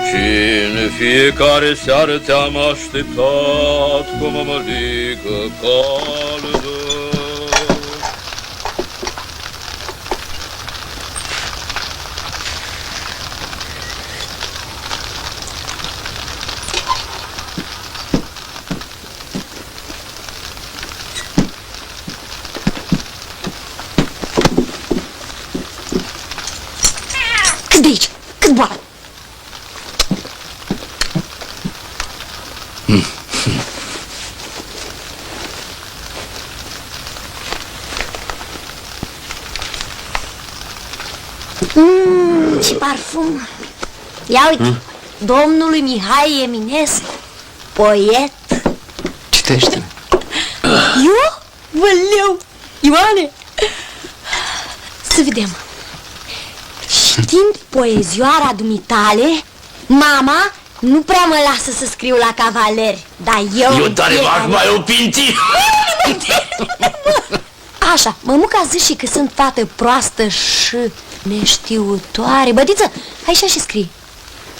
și în fiecare seară te-am așteptat cu o mămăligă caldă. Cât de aici? Cât bani? Ce parfum! Ia uite, domnului Mihai Eminescu, poet. Citește-ne. Eu? Văleu! Ioane! Să vedem. Știind poezioara dumitale, mama nu prea mă lasă să scriu la cavaleri, dar eu tare v-aș mai opinti. Așa, mămuca zice și că sunt fată proastă și neștiutoare. Bădiță, hai și scrii.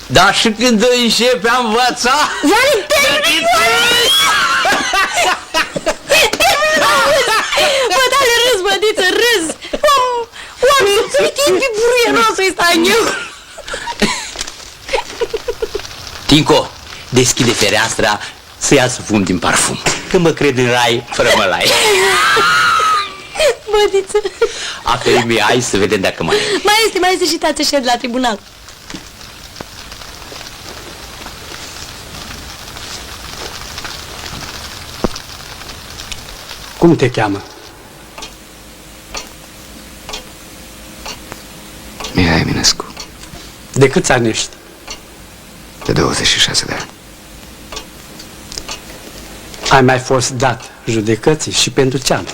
Dar și când începe a învăța? Ioane, termină! Bă, dale râs, bădiță, râs! Oameni, uite, pe buruie nostru ăsta eu! Tinco, deschide fereastra să iasă fum din parfum. Că mă cred în rai fără mălai. Bădiță! Aferimi, hai să vedem dacă mai e. Mai este și tață șed la tribunal. Cum te cheamă? Mihai Eminescu. De câți ani ești? De 26 de ani. Ai mai fost dat judecății și pentru ce anume?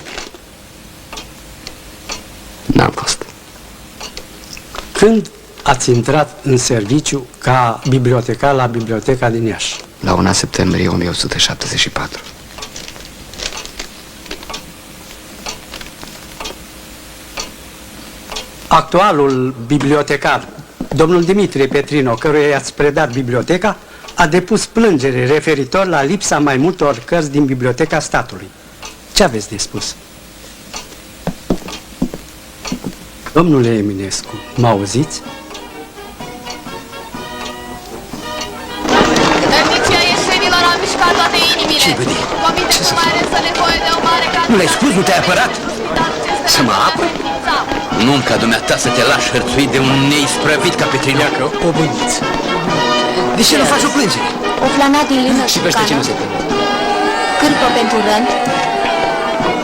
N-am fost. Când ați intrat în serviciu ca bibliotecar la biblioteca din Iași? La 1 septembrie 1874. Actualul bibliotecar Domnul Dimitrie Petrino, căruia i-ați predat biblioteca, a depus plângere referitor la lipsa mai multor cărți din Biblioteca Statului. Ce aveți de spus? Domnule Eminescu, mă auziți? Tălnicia ieșenilor a mișcat toate inimile. Ce vede? Comitetul mai are să nevoie de o mare Nu l-ai spus, nu te-ai apărat? Să mă apăr? Nu-mi ca dumneata să te lași hărțuit de un neisprăvit ca Petrino. Iacă, o buniță. De ce nu faci o plângere? O flanat din lină Și peste ce nu se plânge? cârpă pentru rând,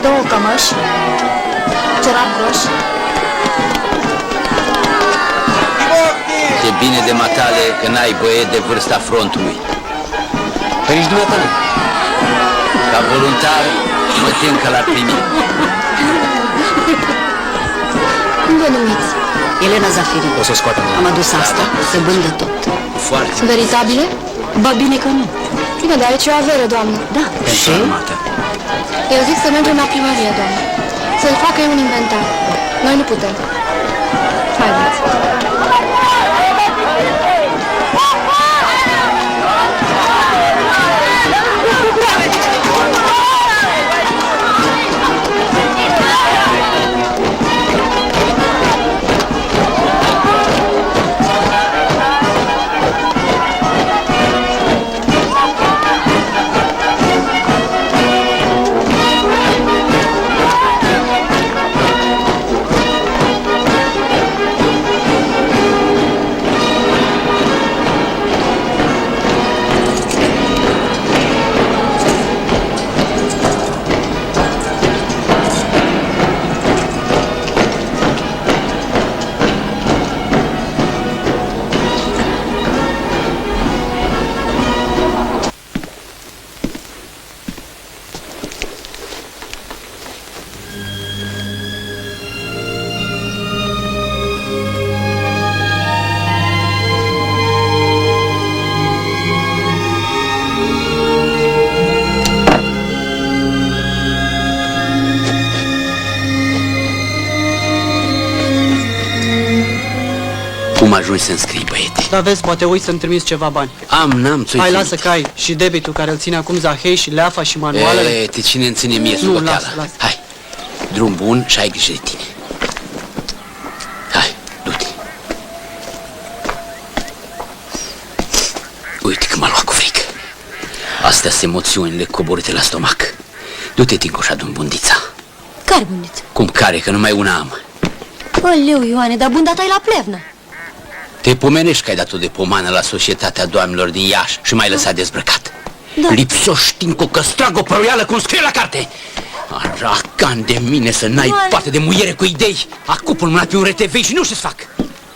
2 cămăși, ciorapi groși. E bine de matale că n-ai băieți de vârsta frontului. Păi nici dumneata nu. Ca voluntar, mă tem că l-ar primi. Cum vă numiți? Elena Zafiri. O să o scoatem. Am adus asta, să bândă tot. Foarte. Sunt veritabile? Ba bine că nu. Bine, dar aici e o avere, doamnă. Da. Și? Eu zic să mergem la primărie, doamnă. Să-i facă un inventar. Noi nu putem. Haideți. Cum ajungi să înscrii, băiete? Da, vezi, poate uit să-mi trimis ceva bani. N-am ți-o Hai, ținut. lasă că ai și debitul care îl ține acum Zahei și leafa și manualele. Te cine îmi ține mie Nu, socoteala. las. Hai, drum bun și ai grijă de tine. Hai, du-te. Uite că m-a luat cu frică. Astea sunt emoțiunile coborâte la stomac. Du-te, Tincoșa, du-mi bundița. Care bundiță? Cum care, că numai una am. Aleu, Ioane, dar bunda ta-i la plevnă. Te pomenești că ai dat-o de pomană la Societatea Doamnelor din Iași și m-ai lăsat dezbrăcat. Da. Lipsoși, Tinco, că strag o păruială cum scrie la carte. Aracan de mine să n-ai Ioane. poate de muiere cu idei. Acupul mâna pe un RTV și nu știu ce-ți fac.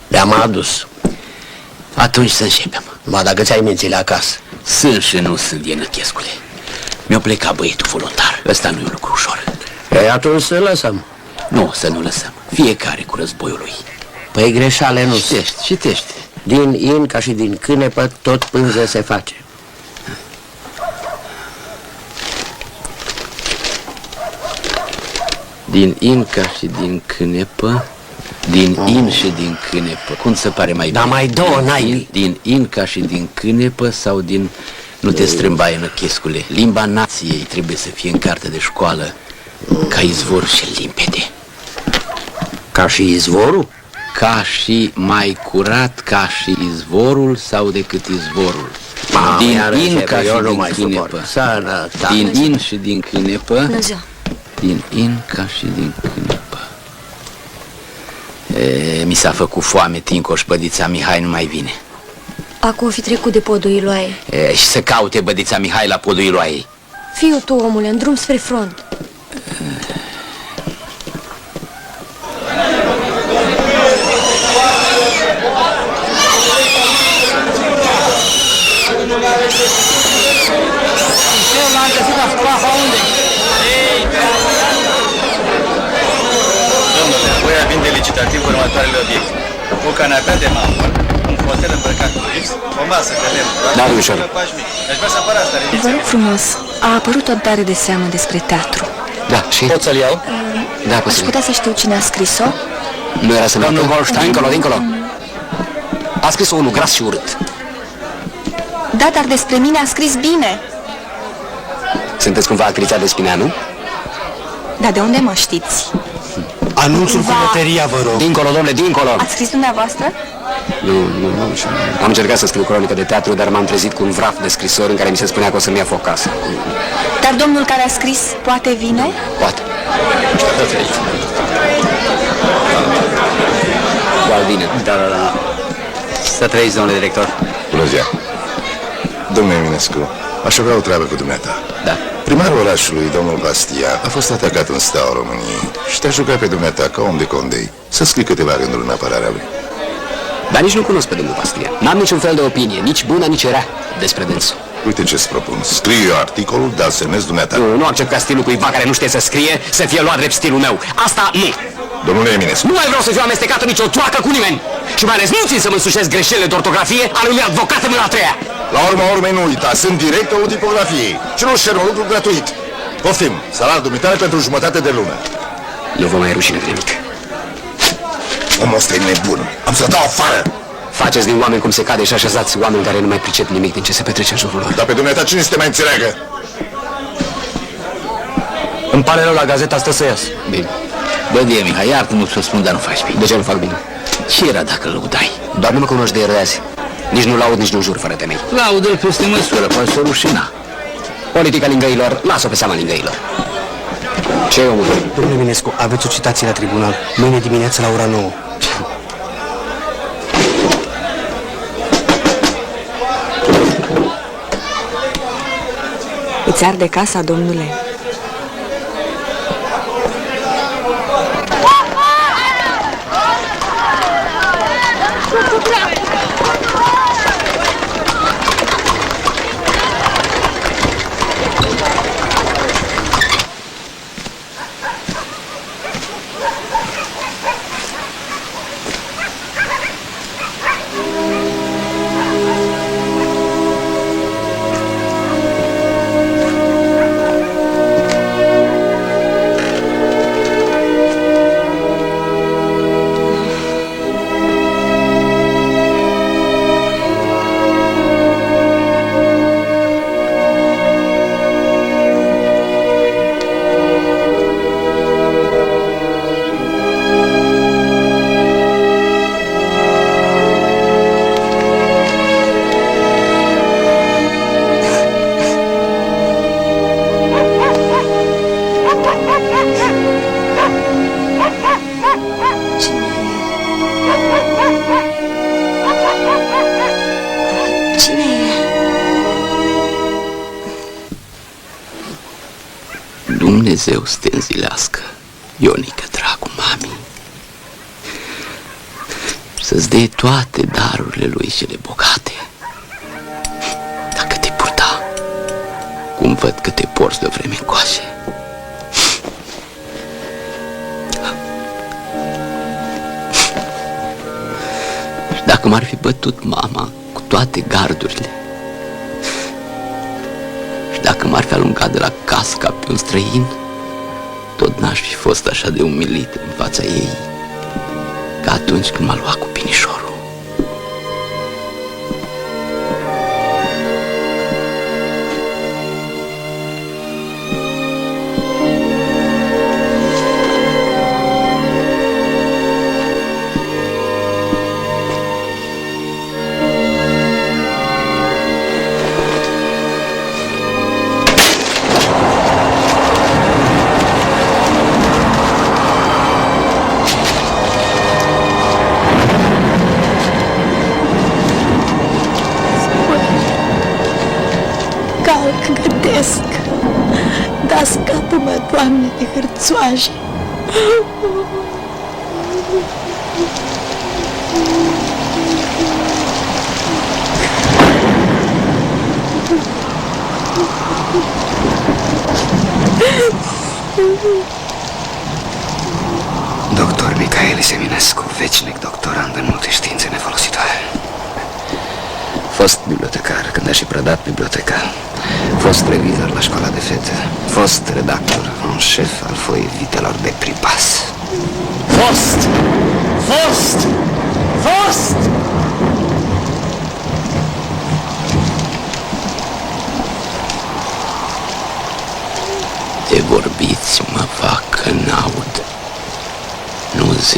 Le-am adus. Atunci să începem. Ba, dacă ți-ai mințile acasă. Sunt și nu sunt, Dienăchescule. Mi-a plecat băietul voluntar. Ăsta nu e un lucru ușor. Ei, atunci să lăsăm. Nu, să nu lăsăm. Fiecare cu războiul lui. Păi greșeale nu sunt. Citește. Din in ca și din cânepă tot pânză se face. Din in ca și din cânepă. Din in și din cânepă. Cum se pare mai bine? Dar mai două naibii. Din in ca și din cânepă sau din... Nu te strâmba, Năchescule. Limba nației trebuie să fie în carte de școală ca izvor și limpede. Ca și izvorul? Ca și mai curat ca și izvorul sau decât izvorul. Din in ca și din cânepă. Din in și din cânepă. Bună ziua. Din in ca și din cânepă. Mi s-a făcut foame, Tincoș, bădița Mihai nu mai vine. Acum o fi trecut de podul Iloaiei. Și să caute bădița Mihai la podul Iloaiei. Fiu tu, omule, în drum spre front. Eu l-am găsit la scoafa unde? Domnule, voi avem de licitativ următoarele obiecte. O canapea de marmur, un fotel îmbrăcat cu gips, o masă de lemn. Da, Dumișor. Aș vrea să apară asta, Vă rog frumos, a apărut o dare de seamă despre teatru. Da, și? Pot să-l iau? Da, Aș posibil. putea să știu cine a scris-o? Nu era să Domnul Goldstein, dincolo, dincolo. A scris-o unul gras și urât. Da, dar despre mine a scris bine. Sunteți cumva actrița de Spineanu? Dar de unde mă știți? Anunțul cu loteria, vă rog. Dincolo, domnule, dincolo. Ați scris dumneavoastră? Nu. Am încercat să scriu cronică de teatru, dar m-am trezit cu un vraf de scrisori în care mi se spunea că o să-mi ia foc casă. Dar domnul care a scris poate vine? Poate. Bine. Da. Să trăiți, domnule director. Bună ziua. Domnule Eminescu, aș avea o treabă cu dumneata. Da. Primarul orașului, domnul Bastia, a fost atacat în Steaua României și te-aș ruga pe dumneata, ca om de condei, să scrii câteva rânduri în apărarea lui. Dar nici nu cunosc pe domnul Bastia. N-am niciun fel de opinie, nici bună, nici rea, despre dânsul. Uite ce-ți propun. Scriu eu articolul, dar semnezi dumneata. Nu accept ca stilul cuiva care nu știe să scrie să fie luat drept stilul meu. Asta nu. Domnule Eminescu. Nu mai vreau să fiu amestecat în nicio toacă cu nimeni. Și mai ales nu țin să mă însușesc greșelile de ortografie ale unui avocat în mâna a treia. La urma urmei nu uita, sunt directorul tipografiei și nu șer un lucru gratuit. Poftim, salar dumitare pentru jumătate de lună. Nu vă mai rușine de nimic. Omul ăsta e nebun. Am să dau afară. Faceți din oameni cum se cade și așezați oameni care nu mai pricep nimic din ce se petrece în jurul lor. Dar pe dumneata cine să te mai înțeleagă? Îmi pare rău, la gazeta stă să ias. Bine. Bă, Mihai, iartă-mă să spun, dar nu faci bine. De ce nu fac bine? Ce era dacă îl lăudai? Doar nu mă cunoști de ieri de azi. Nici nu laud, nici nu jur fără temei. Laudă-l peste măsură, poate să o rușina. Politica lingăilor, las-o pe seama lingăilor. Ce omul? Domnule Eminescu, aveți o citație la tribunal. Mâine dimineață la ora 9. Îți arde casa, domnule? Dumnezeu să te înzilească, Ionică, dragu mami, să-ți dea toate darurile lui cele bogate. Dacă te purta, cum văd că te porți de o vreme încoace. Și dacă m-ar fi bătut mama cu toate gardurile, și dacă m-ar fi alungat de la casă ca pe un străin, tot n-aș fi fost așa de umilit în fața ei ca atunci când m-a luat cu pinișorul. Da, scapă-mă, Doamne, de hârțoaje. Doctor Michaelis Eminescu, veșnic doctorand în multe științe nefolositoare. Fost bibliotecar când a și predat biblioteca. Fost revizor la școala de fete. Fost redactor în șef al foii vitelor de pripas. Fost!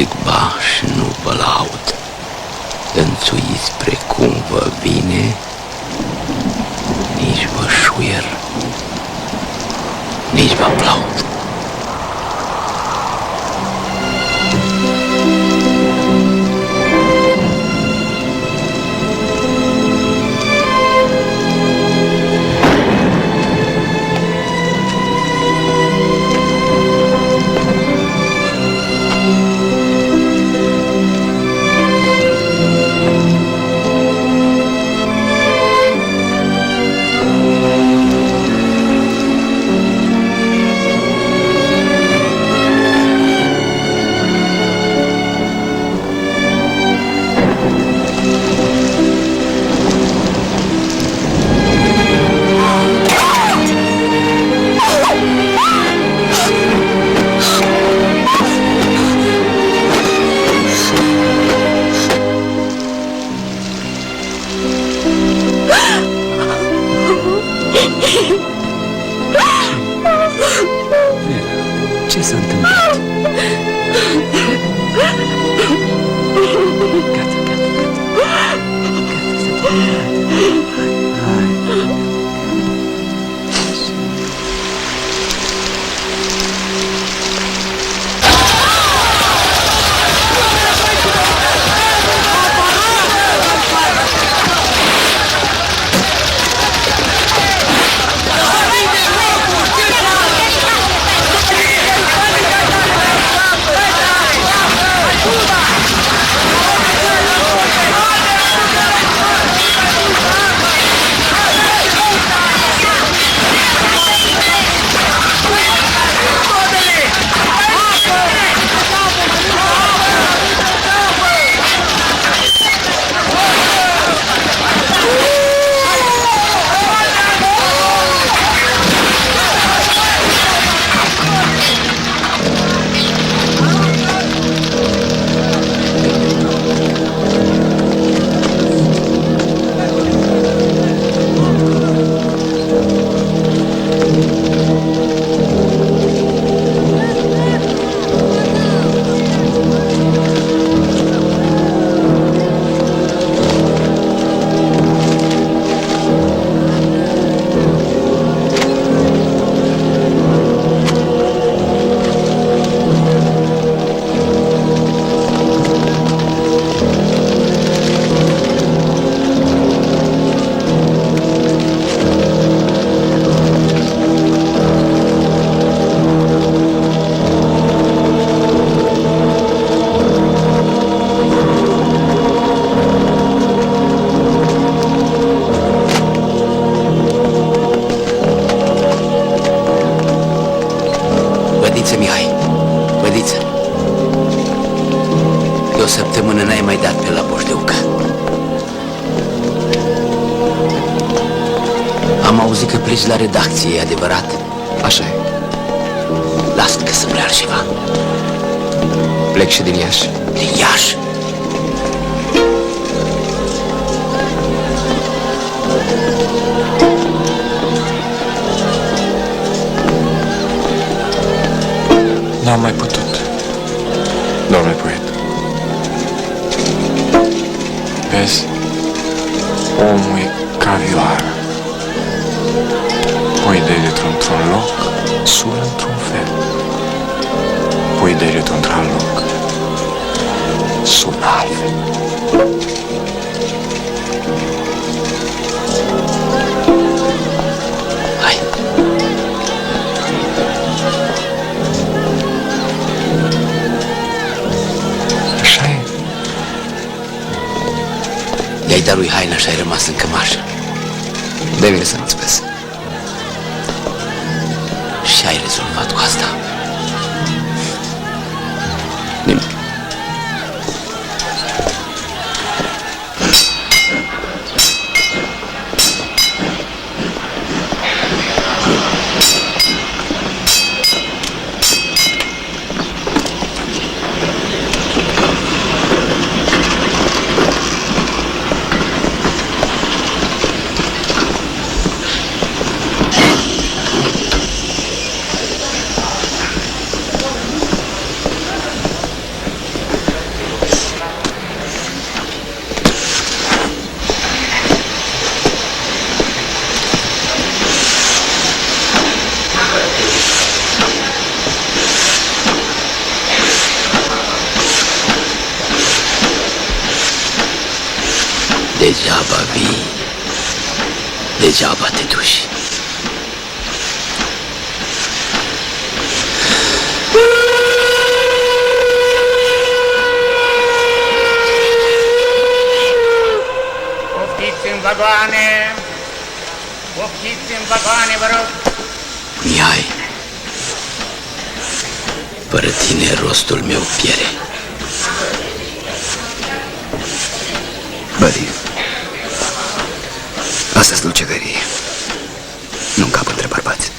zic ba și nu vă laud. Dănțuiți precum vă vine, nici vă șuier, nici vă aplaud. Ce s-a întâmplat? Gata, gata, gata. Vădiță, Mihai, vădiță. De o săptămână n-ai mai dat pe la Boșdeucă. Am auzit că pleci la redacție, e adevărat? Așa e. Las că să vrea altceva. Plec și din Iași. Din Iași? N-am mai putut, domnule poet. Vezi, omul e ca vioară. Pui degetul într-un loc, sună într-un fel. Pui degetul într-un loc, sună altfel. Hai. Așa e. I-ai dat lui haina și ai rămas în cămașă. De mine să nu-ți vezi. Și ai rezolvat cu asta? Nimic. Degeaba vii, degeaba te duci. Poftiți în vagoane! Poftiți în vagoane, vă rog! Mihai, fără tine rostul meu piere. Buddy, asta-s dulceverie. Nu încap între bărbați.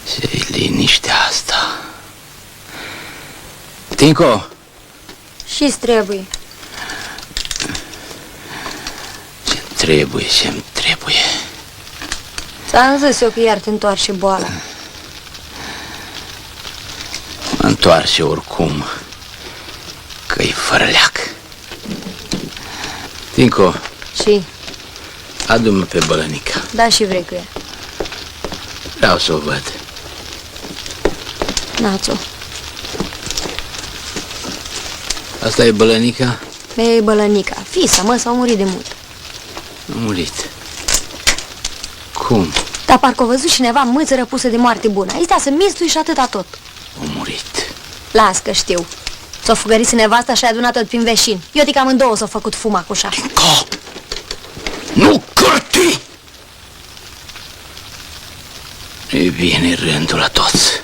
Ce-i liniștea asta? Tinco! Și-ți trebuie. Ce-mi trebuie, ce-mi trebuie. Ți-am zis eu că iar te întoarce boala. Mă întoarce oricum, că-i fără leac. Tinco, Și? adu-mă pe Bălănica. Da, și vrei cu ea. Vreau să o văd. Națo. Asta e Bălănica? E Bălănica. Fisa, mă, s-au murit de mult. A murit. Cum? Dar parcă o văzut cineva mâțără pusă de moarte bună. Aici să mistui și atâta tot. A murit. Las că știu. S-o fugărit nevasta și a adunat tot prin veșin. Eu tic amândouă s-au făcut fuma cu șa. Nu cârti! E bine rândul la toți.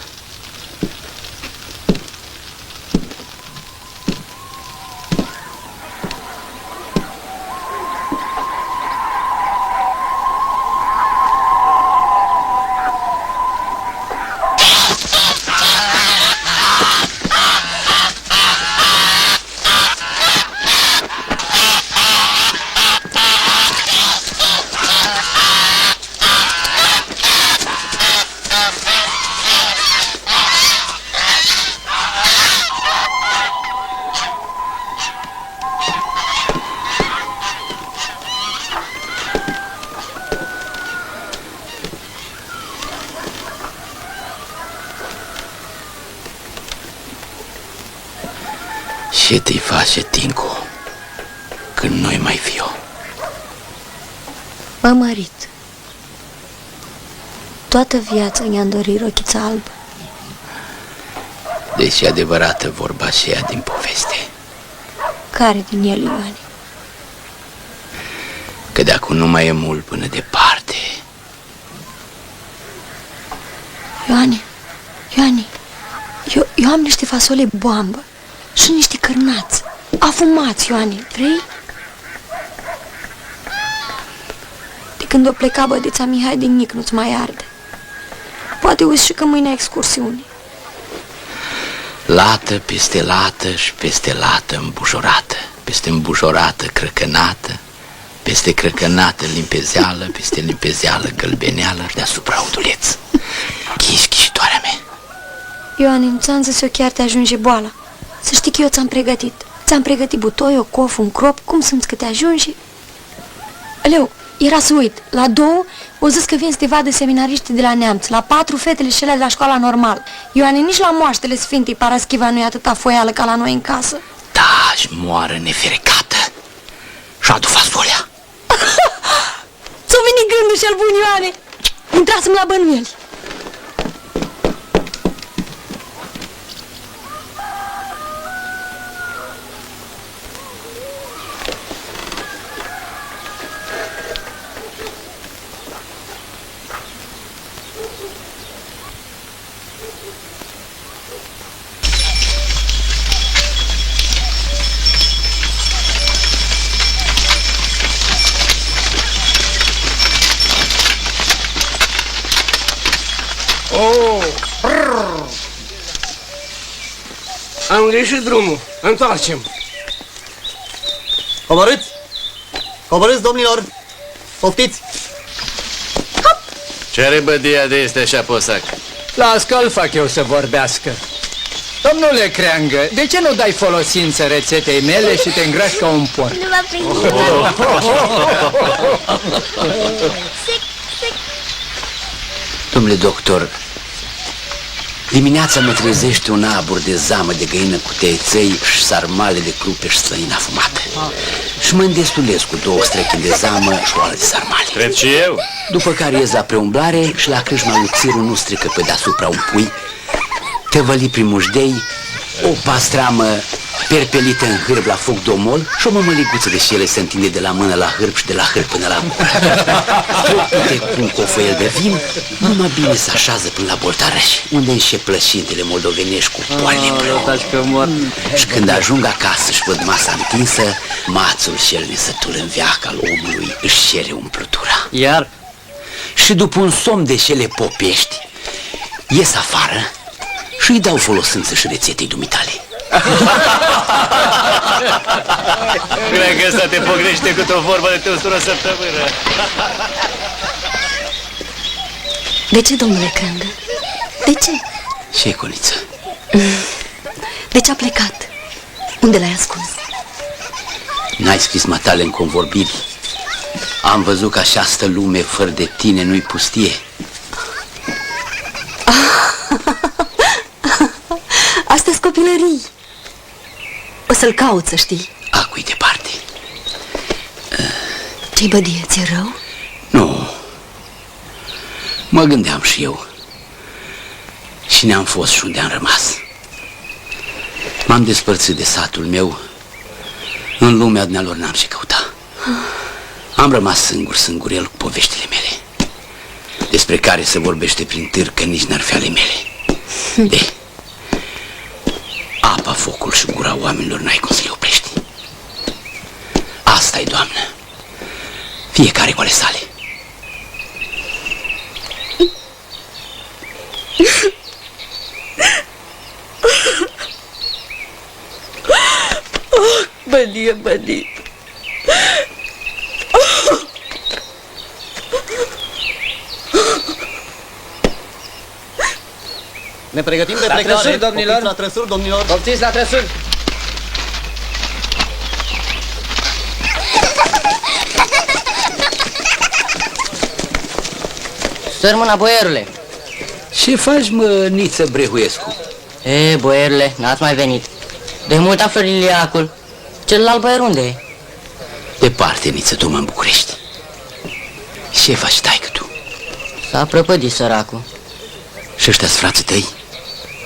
Ce te-i face, Tincu, când nu-i mai fiu? M-a mărit. Toată viața mi-am dorit rochița albă. Deci e adevărată vorba aceea din poveste, Care din el, Ioane? că de acum nu mai e mult până departe. Ioane, eu am niște fasole boambă și niște cărnați. Afumați, Ioane, vrei? De când o pleca bădeța Mihai din Nic, nu-ți mai arde. Poate uiți și că mâine excursiune. Lată peste lată și peste lată îmbujorată, peste îmbujorată crăcănată, peste crăcănată limpezeală, peste limpezeală gălbeneală, deasupra uduleț. Chișitoarea mea. Ioane, ți-am zis eu chiar te ajunge boala. Să știi că eu ți-am pregătit. Ți-am pregătit butoi, o cof, un crop, cum simți că te ajunge? Leu, era să uit. La 2, o zis că vin să te vadă seminariști de la Neamț. La 4, fetele și ele de la școala normală. Ioane, nici la moaștele Sfintei Paraschiva nu e atâta foială ca la noi în casă. Da-și moară neferecată și adu fasolea. Ți-o venit gândul și-al bun, Ioane. Intrasem la bănuieli. Am greșit drumul. Întoarcem. Coborâți! Coborâți, domnilor! Poftiți! Ce rebădia de este așa, posac? Las că-l fac eu să vorbească. Domnule Creangă, de ce nu dai folosință rețetei mele și te îngrași ca un porc? Nu m-a prins. Domnule doctor, dimineața mă trezește un abur de zamă de găină cu teiței și sarmale de crupe și slăină afumată. Și mă îndestulez cu 2 strechini de zamă și o altă de sarmale. Cred și eu. După care ies la preumblare și la crâșma lui Țiru nu strică pe deasupra un pui, tăvălit prin mușdei, o pastramă perpelită în hârb la foc domol și o mămăliguță de șele se întinde de la mână la hârb și de la hârb până la gură. Făcute cu un cofăiel de vin, numai bine se așează până la Boltaraș, unde înșe plășintele moldovenești cu poale împreună. Și când ajung acasă și văd masa întinsă, mațul cel nesătul în veac al omului își cere umplutura. Iar? Și după un somn de cele popești, ies afară și îi dau folosință și rețetei dumitale. Cred că ăsta te pogrește cu o vorbă de teustură o săptămână. De ce, domnule Creangă? De ce? Ce, Coniță? De ce a plecat? Unde l-ai ascuns? N-ai scris matale în convorbiri. Am văzut că această lume fără de tine nu-i pustie. Astea-s copilării. O să-l caut, să știi. Acui departe. Ce-i bădie, ți-e rău? Nu. Mă gândeam și eu. Cine am fost și unde am rămas. M-am despărțit de satul meu. În lumea dumnealor n-am ce căuta. Am rămas singurel cu poveștile mele, despre care se vorbește prin târg că nici n-ar fi ale mele. Apa, focul și gura oamenilor n-ai cum să le oprești. Asta-i, Doamnă. Fiecare cu ale sale. Bădie, bădie. Ne pregătim de La plecare. trăsuri, domnilor. Poftiți la trăsuri, domnilor. Poftiți la trăsuri. Sărmâna, boierule. Ce faci, mă, Niță Brehuescu? E, boierule, n-ați mai venit. De mult află liliacul. Celălalt boier unde e? Departe, Niță, tu mă în București. Ce faci, taică tu? S-a prăpădit săracul. Și ăștia-s frații tăi?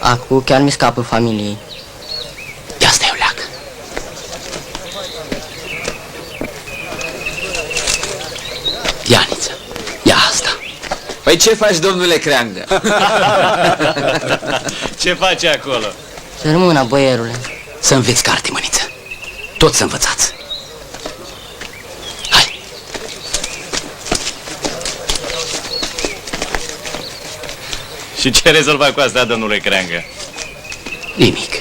Acu chiar mi scapă familiei. De asta eu leac. Ia, Niță, ia asta. Păi ce faci, domnule Creangă? Ce faci acolo? Sărmâna, boierule. Să înveți carte, măniță. Tot să învățați. Și ce rezolva cu asta, domnule Creangă? Nimic.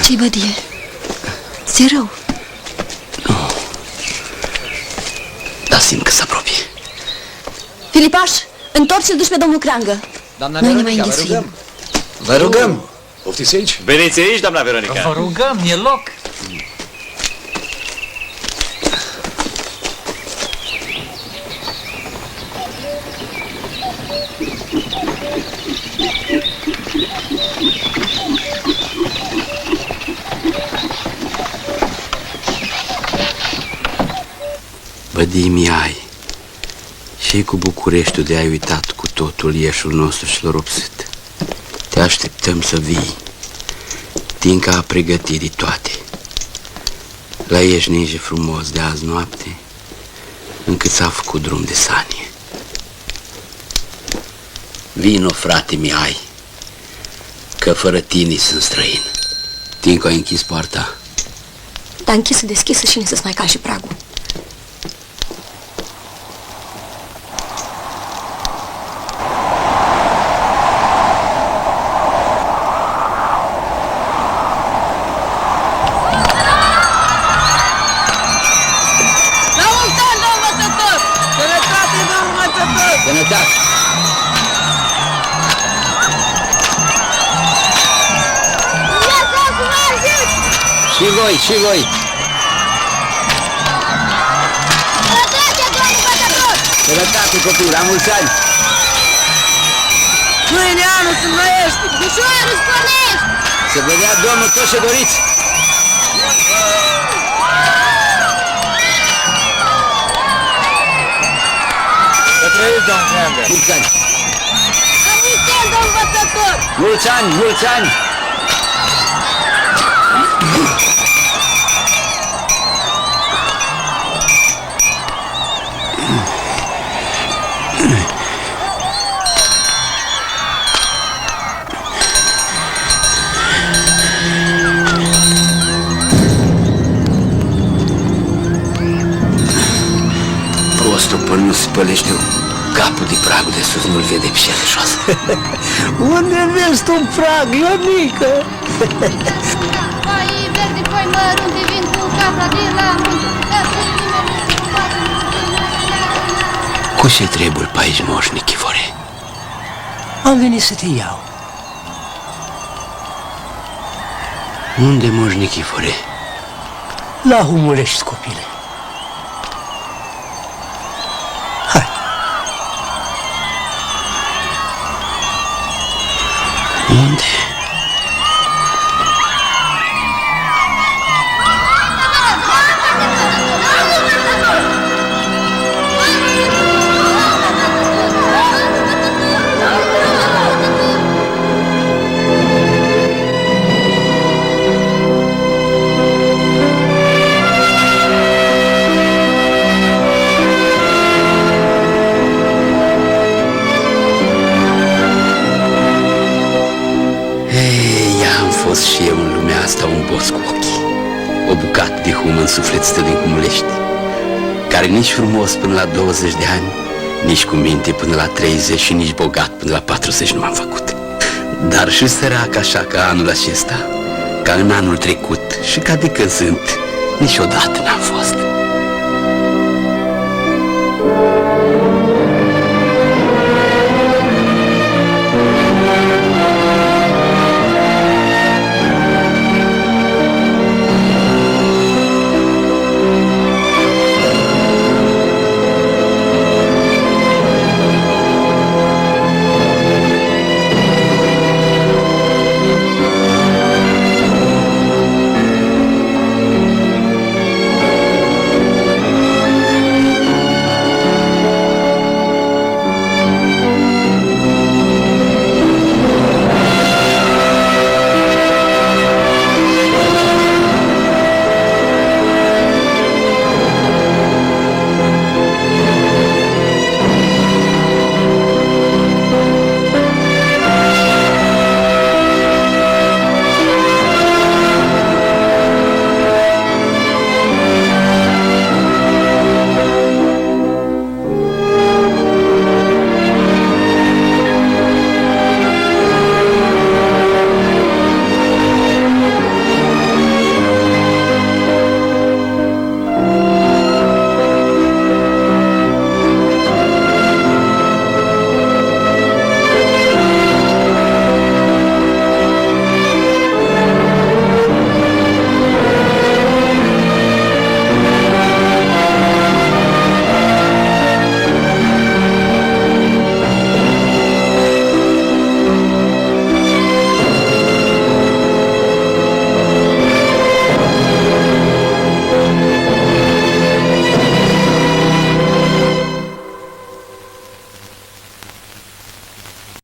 Ce-i bădie? Ți-e rău? Dar simt că se apropie. Filipaș, întorci-l duci pe domnul Creangă. Doamna Noi ne mai Veronica, vă înghesuim. rugăm. Vă rugăm. Poftiți aici? Veniți aici, doamna Veronica. Vă rugăm, e loc. Bădii-mi ai, și cu Bucureștiul de ai uitat cu totul ieșul nostru și l-a ropsit. Te așteptăm să vii. Tinca a pregătit toate. La ești ninge frumos de azi noapte, încât s-a făcut drum de sanie. Vino, frate mi ai, că fără tine sunt străin. Tinca a închis poarta. Dar închisă deschisă și ne să-ți mai calci pragul. Și voi, și voi. Sănătate, copii, la mulți ani! Mâine anul sunt maiești! Ușor, îți pornești! Să vă dea Domnul tot ce doriți! Să trăiți, domn Creangă! Mulți ani! La mulți ani, domn învățător! Mulți ani, mulți ani! Prostul până nu spălește capul de pragul de sus, nu-l vede pe cel de jos. Unde vezi tu prag, Ionică? Păi verde, păi mărunte, vin cu capra de la munte. Cu ce trebuie pe aici, Moș Nichifore? Am venit să te iau. Unde, Moș Nichifore? La Humulești, copile. Unde? Și eu în lumea asta un boț cu ochii, o bucată de hum în suflet stă din Humulești, care nici frumos până la 20 de ani, nici cu minte până la 30 și nici bogat până la 40 nu m-am făcut. Dar și sărac așa ca anul acesta, ca în anul trecut și ca de când sunt, niciodată n-am fost.